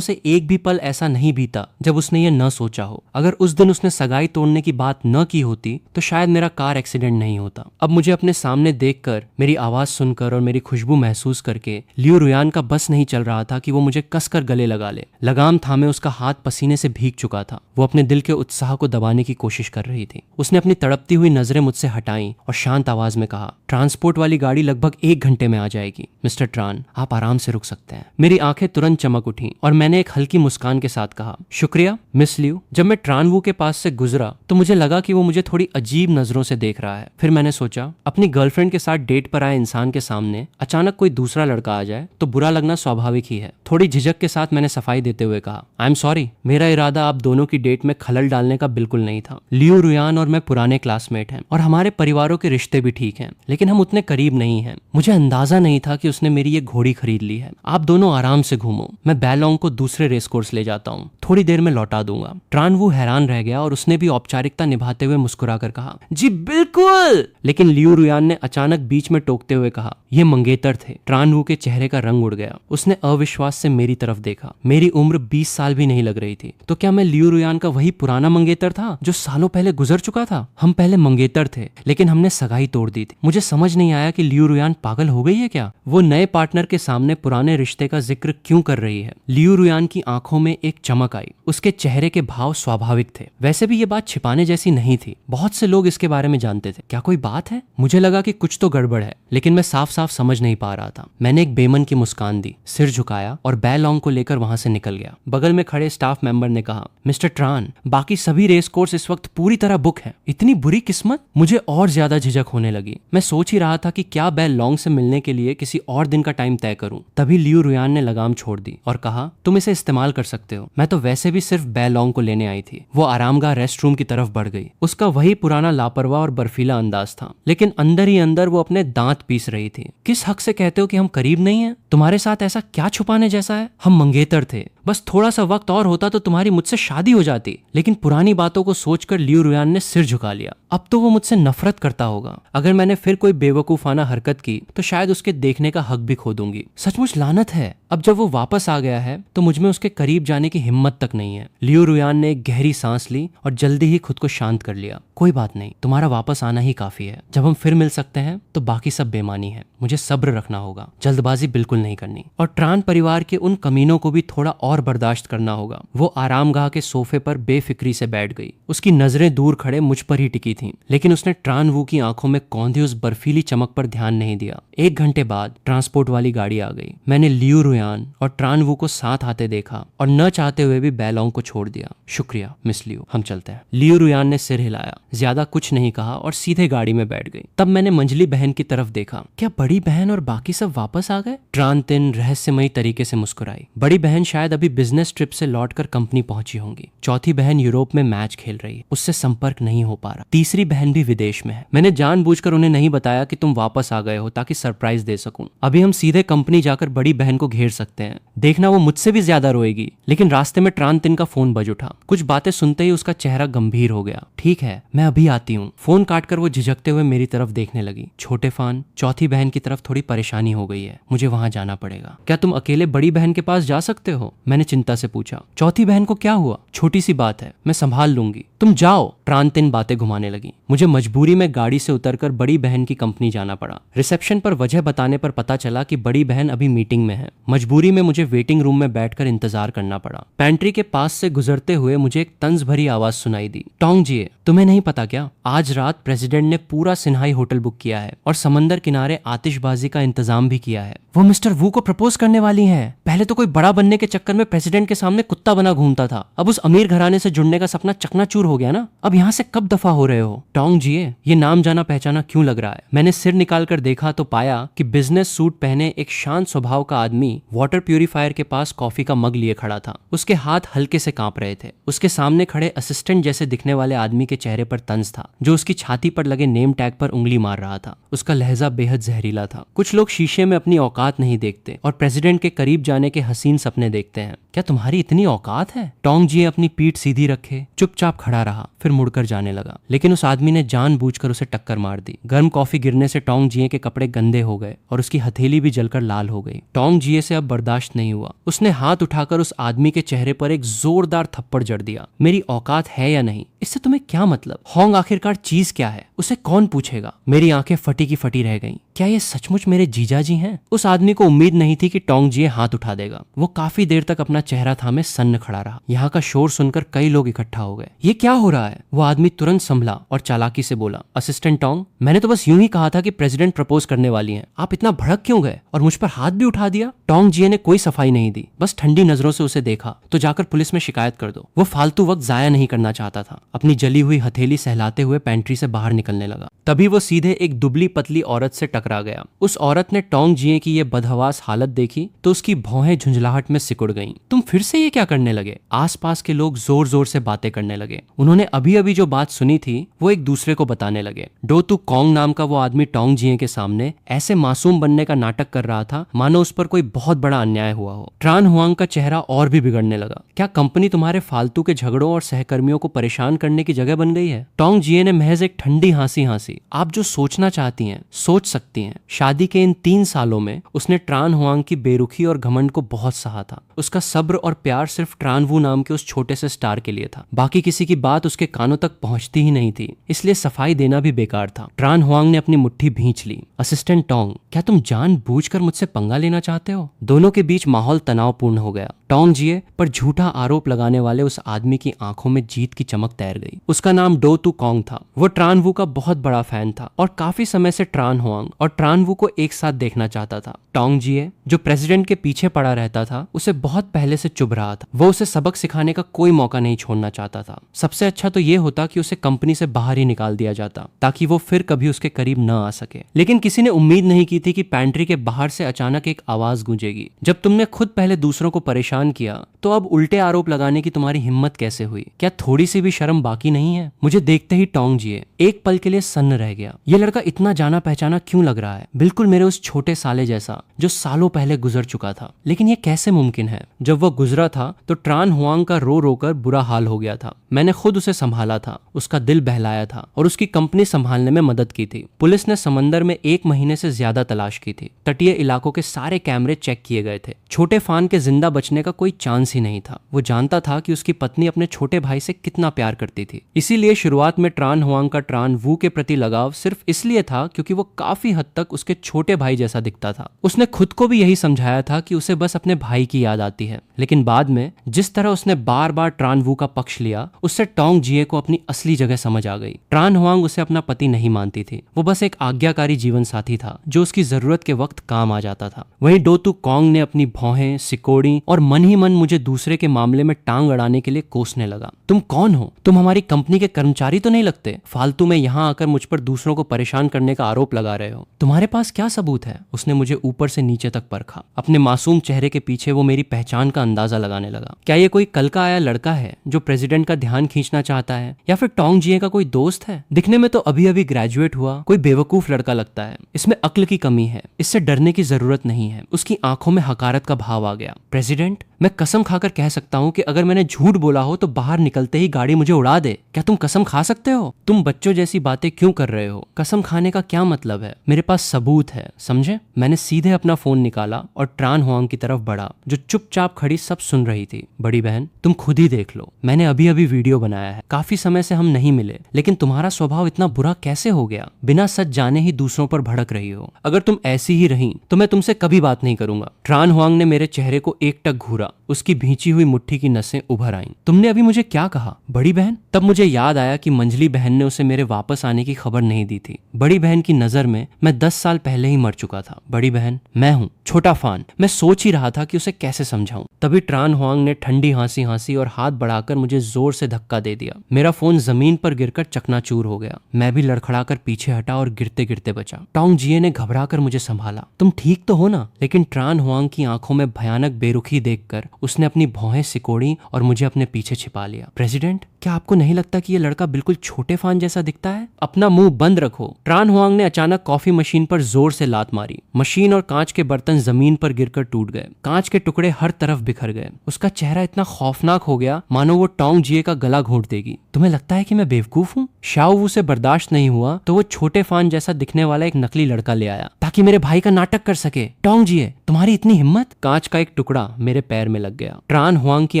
से एक भी पल ऐसा नहीं बीता जब उसने ये न सोचा हो। अगर उस दिन उसने सगाई तोड़ने की बात न की होती तो शायद मेरा कार एक्सीडेंट नहीं होता। अब मुझे अपने सामने देखकर, मेरी आवाज सुनकर और मेरी खुशबू महसूस करके लियू रुयान का बस नहीं चल रहा था कि वो मुझे कसकर गले लगा ले। लगाम थामे उसका हाथ पसीने से भीग चुका था। वो अपने दिल के उत्साह को दबाने की कोशिश कर रही थी। उसने अपनी तड़पती हुई नजरें मुझसे हटाईं और शांत आवाज में कहा, ट्रांसपोर्ट वाली गाड़ी लगभग 1 घंटे में आ जाएगी। मिस्टर ट्रान, आप आराम से रुक सकते हैं। मेरी आंखें तुरंत चमक उठीं और मैंने एक हल्की मुस्कान के साथ कहा, शुक्रिया मिस लियू। जब मैं ट्रान वू के पास से गुजरा तो मुझे लगा कि वो मुझे थोड़ी अजीब नजरों से देख रहा है। फिर मैंने सोचा, अपनी गर्लफ्रेंड के साथ डेट पर आए इंसान के सामने अचानक कोई दूसरा लड़का आ जाए तो बुरा लगना स्वाभाविक ही है। थोड़ी झिझक के साथ मैंने सफाई देते हुए कहा, आई एम सॉरी, मेरा इरादा आप दोनों की डेट में खलल डालने का बिल्कुल नहीं था। लियू रुयान और मैं पुराने क्लासमेट हैं और हमारे परिवारों के रिश्ते भी ठीक हैं, लेकिन हम उतने करीब नहीं हैं। मुझे अंदाजा नहीं था कि उसने मेरी ये घोड़ी खरीद ली है। आप दोनों आराम से घूमो, मैं बैलोंग को दूसरे रेस कोर्स ले जाता हूँ, थोड़ी देर में लौटा दूंगा। ट्रान वू हैरान रह गया और उसने भी औपचारिकता निभाते हुए मुस्कुराकर कहा, जी बिल्कुल। लेकिन लियू रुयान ने अचानक बीच में टोकते हुए कहा, ये मंगेतर थे। ट्रान वू के चेहरे का रंग उड़ गया। उसने अविश्वास से मेरी तरफ देखा। मेरी उम्र 20 साल भी नहीं लग रही थी। तो क्या मैं लियू रुयान का वही पुराना मंगेतर था जो सालों पहले गुजर चुका था? हम पहले मंगेतर थे, लेकिन हमने सगाई तोड़ दी थी। मुझे समझ नहीं आया कि लियू रुयान पागल हो गई है क्या? वो नए पार्टनर के सामने पुराने रिश्ते का जिक्र क्यों कर रही है? लियू रुयान की आंखों में एक चमक आई। उसके चेहरे के भाव स्वाभाविक थे। वैसे भी ये बात छिपाने जैसी नहीं थी। बहुत से लोग इसके बारे में जानते थे। क्या कोई बात है? मुझे लगा कि कुछ तो गड़बड़ है, लेकिन मैं साफ साफ समझ नहीं पा रहा था। मैंने एक बेमन की मुस्कान दी, सिर झुकाया और बैलोंग को लेकर वहां से निकल गया। बगल में खड़े स्टाफ मेंबर ने कहा, मिस्टर ट्रान, बाकी सभी रेस कोर्स इस वक्त पूरी तरह बुक है। इतनी बुरी किस्मत? मुझे और ज्यादा झिझक होने लगी। मैं सोच ही रहा था कि क्या बैलोंग से मिलने के लिए किसी और दिन का टाइम तय करूं। तभी लियू रुयान ने लगाम छोड़ दी और कहा, तुम इसे इस्तेमाल कर सकते हो। मैं तो वैसे भी सिर्फ बैलोंग को लेने आई थी। वो आरामगाह रेस्ट रूम की तरफ बढ़ गई। उसका वही पुराना लापरवाह और बर्फीला अंदाज था, लेकिन अंदर ही अंदर वो अपने दांत पीस रही थी। किस हक से कहते हो कि हम करीब नहीं हैं? तुम्हारे साथ ऐसा क्या छुपाने जैसा है? हम मंगेतर थे। बस थोड़ा सा वक्त और होता तो तुम्हारी मुझसे शादी हो जाती। लेकिन पुरानी बातों को सोचकर लियू रुयान ने सिर झुका लिया। अब तो वो मुझसे नफरत करता होगा। अगर मैंने फिर कोई बेवकूफाना हरकत की तो शायद उसके देखने का हक भी खो दूंगी। सचमुच लानत है। अब जब वो वापस आ गया है तो मुझमें उसके करीब जाने की हिम्मत तक नहीं है। लियू रुयान ने एक गहरी सांस ली और जल्दी ही खुद को शांत कर लिया। कोई बात नहीं, तुम्हारा वापस आना ही काफी है। जब हम फिर मिल सकते हैं तो बाकी सब बेमानी है। मुझे सब्र रखना होगा, जल्दबाजी बिल्कुल नहीं करनी, और ट्रान परिवार के उन कमीनों को भी थोड़ा और बर्दाश्त करना होगा। वो आरामगाह के सोफे पर बेफिक्री से बैठ गई। उसकी नजरें दूर खड़े मुझ पर ही टिकी थीं, लेकिन उसने ट्रान वू की आंखों में कौंधी उस बर्फीली चमक पर ध्यान नहीं दिया। 1 घंटे बाद ट्रांसपोर्ट वाली गाड़ी आ गई। मैंने लियू रुयान और ट्रान वू को साथ आते देखा और न चाहते हुए भी बैलोंग को छोड़ दिया। शुक्रिया मिस लियू, हम चलते हैं। लियू रुयान ने सिर हिलाया, ज्यादा कुछ नहीं कहा और सीधे गाड़ी में बैठ गई। तब मैंने मंजली बहन की तरफ देखा। क्या बड़ी बहन और बाकी सब वापस आ गए? ट्रान तिन रहस्यमयी तरीके से मुस्कुराई। बड़ी बहन शायद अभी बिजनेस ट्रिप से लौटकर कंपनी पहुंची होंगी। चौथी बहन यूरोप में मैच खेल रही है, उससे संपर्क नहीं हो पा रहा। तीसरी बहन भी विदेश में है। मैंने जानबूझकर उन्हें नहीं बताया कि तुम वापस आ गए हो ताकि सरप्राइज दे सकूं। अभी हम सीधे कंपनी जाकर बड़ी बहन को घेर सकते हैं। देखना वो मुझसे भी ज्यादा रोएगी। लेकिन रास्ते में ट्रान तिन का फोन बज उठा। कुछ बातें सुनते ही उसका चेहरा गंभीर हो गया। ठीक है, मैं अभी आती हूँ। फोन काटकर वो झिझकते हुए मेरी तरफ देखने लगी। छोटे फान, चौथी बहन की तरफ थोड़ी परेशानी हो गई है, मुझे वहां जाना पड़ेगा। क्या तुम अकेले बड़ी बहन के पास जा सकते हो? मैंने चिंता से पूछा। चौथी बहन को क्या हुआ? छोटी सी बात है, मैं संभाल लूंगी, तुम जाओ। ट्रान तिन बातें घुमाने लगी। मुझे मजबूरी में गाड़ी से उतरकर बड़ी बहन की कंपनी जाना पड़ा। रिसेप्शन पर वजह बताने पर पता चला कि बड़ी बहन अभी मीटिंग में है। मजबूरी में मुझे वेटिंग रूम में बैठकर इंतजार करना पड़ा। पैंट्री के पास से गुजरते हुए मुझे एक तंज भरी आवाज सुनाई दी। टोंग जी, तुम्हें नहीं पता क्या, आज रात प्रेसिडेंट ने पूरा सिन्हाई होटल बुक किया है और समंदर किनारे आतिशबाजी का इंतजाम भी किया है। वो मिस्टर वू को प्रपोज करने वाली हैं। पहले तो कोई बड़ा बनने के चक्कर में प्रेसिडेंट के सामने कुत्ता बना घूमता था, अब उस अमीर घराने से जुड़ने का सपना चकनाचूर हो गया ना। अब यहाँ से कब दफा हो रहे हो? टोंग जी, ये नाम जाना पहचाना क्यों लग रहा है? मैंने सिर निकाल कर देखा तो पाया कि बिजनेस सूट पहने एक शांत स्वभाव का आदमी वाटर प्यूरिफायर के पास कॉफी का मग लिए खड़ा था। उसके हाथ हल्के से कांप रहे थे। उसके सामने खड़े असिस्टेंट जैसे दिखने वाले आदमी के चेहरे पर तंज था, जो उसकी छाती पर लगे नेम टैग पर उंगली मार रहा था। उसका लहजा बेहद जहरीला था। कुछ लोग शीशे में अपनी औकात नहीं देखते और प्रेसिडेंट के करीब जाने के हसीन सपने देखते हैं। क्या तुम्हारी इतनी औकात है? टोंग जी अपनी पीठ सीधी रखे चुपचाप खड़ा रहा, फिर मुड़कर जाने लगा। लेकिन उस आदमी ने जानबूझकर उसे टक्कर मार दी। गर्म कॉफी गिरने से टोंग जी के कपड़े गंदे हो गए और उसकी हथेली भी जलकर लाल हो गई। टोंग जी से अब बर्दाश्त नहीं हुआ। उसने हाथ उठाकर उस आदमी के चेहरे पर एक जोरदार थप्पड़ जड़ दिया। मेरी औकात है या नहीं, इससे तुम्हें क्या मतलब? होंग आखिरकार चीज क्या है, उसे कौन पूछेगा? मेरी आंखें फटी की फटी रह गईं। क्या ये सचमुच मेरे जीजा जी हैं? उस आदमी को उम्मीद नहीं थी कि टोंग जी हाथ उठा देगा। वो काफी देर तक अपना चेहरा थामे सन्न खड़ा रहा। यहाँ का शोर सुनकर कई लोग इकट्ठा हो गए। ये क्या हो रहा है? वो आदमी तुरंत संभला और चालाकी से बोला, असिस्टेंट टोंग, मैंने तो बस यूं ही कहा था कि प्रेसिडेंट प्रपोज करने वाली हैं। आप इतना भड़क क्यों गए और मुझ पर हाथ भी उठा दिया? टोंग जी ने कोई सफाई नहीं दी, बस ठंडी नजरों से उसे देखा। तो जाकर पुलिस में शिकायत कर दो। वो फालतू वक्त जाया नहीं करना चाहता था। अपनी जली हुई हथेली सहलाते हुए पैंट्री से बाहर निकलने लगा। तभी वो सीधे एक दुबली पतली औरत से टकरा गया। उस औरत ने टोंग जी की ये बदहवास हालत देखी तो उसकी भौहें झुंझलाहट में सिकुड़ गईं। तुम फिर से ये क्या करने लगे? आसपास के लोग जोर जोर से बातें करने लगे। उन्होंने अभी अभी जो बात सुनी थी वो एक दूसरे को बताने लगे। डो तू कॉन्ग नाम का वो आदमी टोंग जी के सामने ऐसे मासूम बनने का नाटक कर रहा था मानो उस पर कोई बहुत बड़ा अन्याय हुआ हो। ट्रान हुआंग का चेहरा और भी बिगड़ने लगा। क्या कंपनी तुम्हारे फालतू के झगड़ों और सहकर्मियों को परेशान करने की जगह बन गई है? टोंग जी ने महज एक ठंडी हंसी। आप जो सोचना चाहती हैं सोच सकती हैं। शादी के इन 3 सालों में उसने ट्रान हुआंग की बेरुखी और घमंड को बहुत सहा था। उसका सब्र और प्यार सिर्फ ट्रान वू नाम के उस छोटे से स्टार के लिए था। बाकी किसी की बात उसके कानों तक पहुंचती ही नहीं थी, इसलिए सफाई देना भी बेकार था। ट्रान हुआंग ने अपनी मुट्ठी भींच ली। असिस्टेंट टोंग, क्या तुम जानबूझकर मुझसे पंगा लेना चाहते हो? दोनों के बीच माहौल तनावपूर्ण हो गया। टोंग जी पर झूठा आरोप लगाने वाले उस आदमी की आंखों में जीत की चमक तैर गई। उसका नाम डो तू कॉन्ग था। वो ट्रान वू का बहुत बड़ा फैन था और काफी समय से ट्रान हुआंग और ट्रान वू को एक साथ देखना चाहता था। टोंग जी जो प्रेसिडेंट के पीछे पड़ा रहता था उसे बहुत पहले से चुभ रहा था। वो उसे सबक सिखाने का कोई मौका नहीं छोड़ना चाहता था। सबसे अच्छा तो ये होता कि उसे कंपनी से बाहर ही निकाल दिया जाता ताकि वो फिर कभी उसके करीब न आ सके। लेकिन किसी ने उम्मीद नहीं की थी कि पैंट्री के बाहर से अचानक एक आवाज गूंजेगी। जब तुमने खुद पहले दूसरों को परेशान किया तो अब उल्टे आरोप लगाने की तुम्हारी हिम्मत कैसे हुई? क्या थोड़ी सी भी शर्म बाकी नहीं है? मुझे देखते ही टोंग जी एक पल के लिए सन्न रह गया। ये लड़का इतना जाना पहचाना क्यों लग रहा है? बिल्कुल मेरे उस छोटे साले जैसा जो सालों पहले गुजर चुका था। लेकिन ये कैसे मुमकिन है? जब वो गुजरा था तो ट्रान हुआंग का रो रोकर बुरा हाल हो गया था। मैंने खुद उसे संभाला था, उसका दिल बहलाया था और उसकी कंपनी संभालने में मदद की थी। पुलिस ने समंदर में 1 महीने से ज्यादा तलाश की थी। तटीय इलाकों के सारे कैमरे चेक किए गए थे। छोटे फान के जिंदा बचने का कोई चांस ही नहीं था। वो जानता था कि उसकी पत्नी अपने छोटे भाई से कितना प्यार करती थी। इसीलिए शुरुआत में ट्रान हुआंग का ट्रान वू के प्रति लगाव सिर्फ इसलिए था क्योंकि वो काफी हद तक उसके छोटे भाई जैसा दिखता था। उसने खुद को भी यही समझाया था कि उसे बस अपने भाई की याद आती है। लेकिन बाद में जिस तरह उसने बार बार ट्रान वू का पक्ष लिया उससे टोंग जी को अपनी असली जगह समझ आ गई। ट्रान हुआंग उसे अपना पति नहीं मानती थी। वो बस एक आज्ञाकारी जीवन साथी था जो उसकी जरूरत के वक्त काम आ जाता था। वहीं डो तू कॉन्ग ने अपनी भौहें सिकोड़ी और मन ही मन मुझे दूसरे के मामले में टांग अड़ाने के लिए कोसने लगा। तुम कौन हो? तुम हमारी कंपनी के कर्मचारी तो नहीं लगते? फालतू में यहाँ आकर मुझ पर दूसरों को परेशान करने का आरोप लगा रहे हो। तुम्हारे पास क्या सबूत है? उसने मुझे ऊपर से नीचे तक परखा। अपने मासूम चेहरे के पीछे वो मेरी पहचान का अंदाजा लगाने लगा। क्या ये कोई कल का आया लड़का है जो प्रेसिडेंट का ध्यान खींचना चाहता है या फिर टोंग जी का कोई दोस्त है? दिखने में तो अभी अभी ग्रेजुएट हुआ कोई बेवकूफ लड़का लगता है। इसमें अक्ल की कमी है। इससे डरने की जरूरत नहीं है। उसकी आंखों में हकारत का भाव आ गया। प्रेसिडेंट, मैं कसम खाकर कह सकता हूँ कि अगर मैंने झूठ बोला हो तो बाहर निकलते ही गाड़ी मुझे उड़ा दे। क्या तुम कसम खा सकते हो? तुम बच्चों जैसी बातें क्यों कर रहे हो? कसम खाने का क्या मतलब है? मेरे पास सबूत है, समझे? मैंने सीधे अपना फोन निकाला और ट्रान हुआंग की तरफ बढ़ा, जो चुपचाप खड़ी सब सुन रही थी। बड़ी बहन, तुम खुद ही देख लो, मैंने अभी अभी वीडियो बनाया है। काफी समय से हम नहीं मिले, लेकिन तुम्हारा स्वभाव इतना बुरा कैसे हो गया? बिना सच जाने ही दूसरों पर भड़क रही हो। अगर तुम ऐसी ही रही तो मैं तुमसे कभी बात नहीं करूंगा। ट्रान हुआंग ने मेरे चेहरे को एकटक घूरा, उसकी भींची हुई मुट्ठी की नसें उभर आईं। तुमने अभी मुझे क्या कहा? बड़ी बहन। तब मुझे याद आया कि मंजली बहन ने उसे मेरे वापस आने की खबर नहीं दी थी। बड़ी बहन की नजर में मैं 10 साल पहले ही मर चुका था। बड़ी बहन, मैं हूँ छोटा फान। मैं सोच ही रहा था कि उसे कैसे समझाऊं। तभी ट्रान हुआंग ने ठंडी हंसी हंसी और हाथ बढ़ाकर मुझे जोर से धक्का दे दिया। मेरा फोन जमीन पर गिरकर चकनाचूर हो गया। मैं भी लड़खड़ाकर पीछे हटा और गिरते गिरते बचा। टोंग जिए ने घबराकर मुझे संभाला। तुम ठीक तो हो ना? लेकिन ट्रान हुआंग की आंखों में भयानक बेरुखी देखकर उसने अपनी भौहें सिकोड़ी और मुझे अपने पीछे छिपा लिया। प्रेसिडेंट, क्या आपको नहीं लगता कि ये लड़का बिल्कुल छोटे फान जैसा दिखता है? अपना मुंह बंद रखो। ट्रान हुआंग ने अचानक कॉफी मशीन पर जोर से लात मारी। मशीन और कांच के बर्तन जमीन पर गिरकर टूट गए। कांच के टुकड़े हर तरफ बिखर गए। उसका चेहरा इतना खौफनाक हो गया मानो वो टोंग जिए का गला घोंट देगी। तुम्हें लगता है कि मैं बेवकूफ हूँ? शाओ वू से बर्दाश्त नहीं हुआ तो वो छोटे फान जैसा दिखने वाला एक नकली लड़का ले आया ताकि मेरे भाई का नाटक कर सके। टोंग जिए, तुम्हारी इतनी हिम्मत? कांच का एक टुकड़ा मेरे पैर में लग गया। ट्रान हुआंग की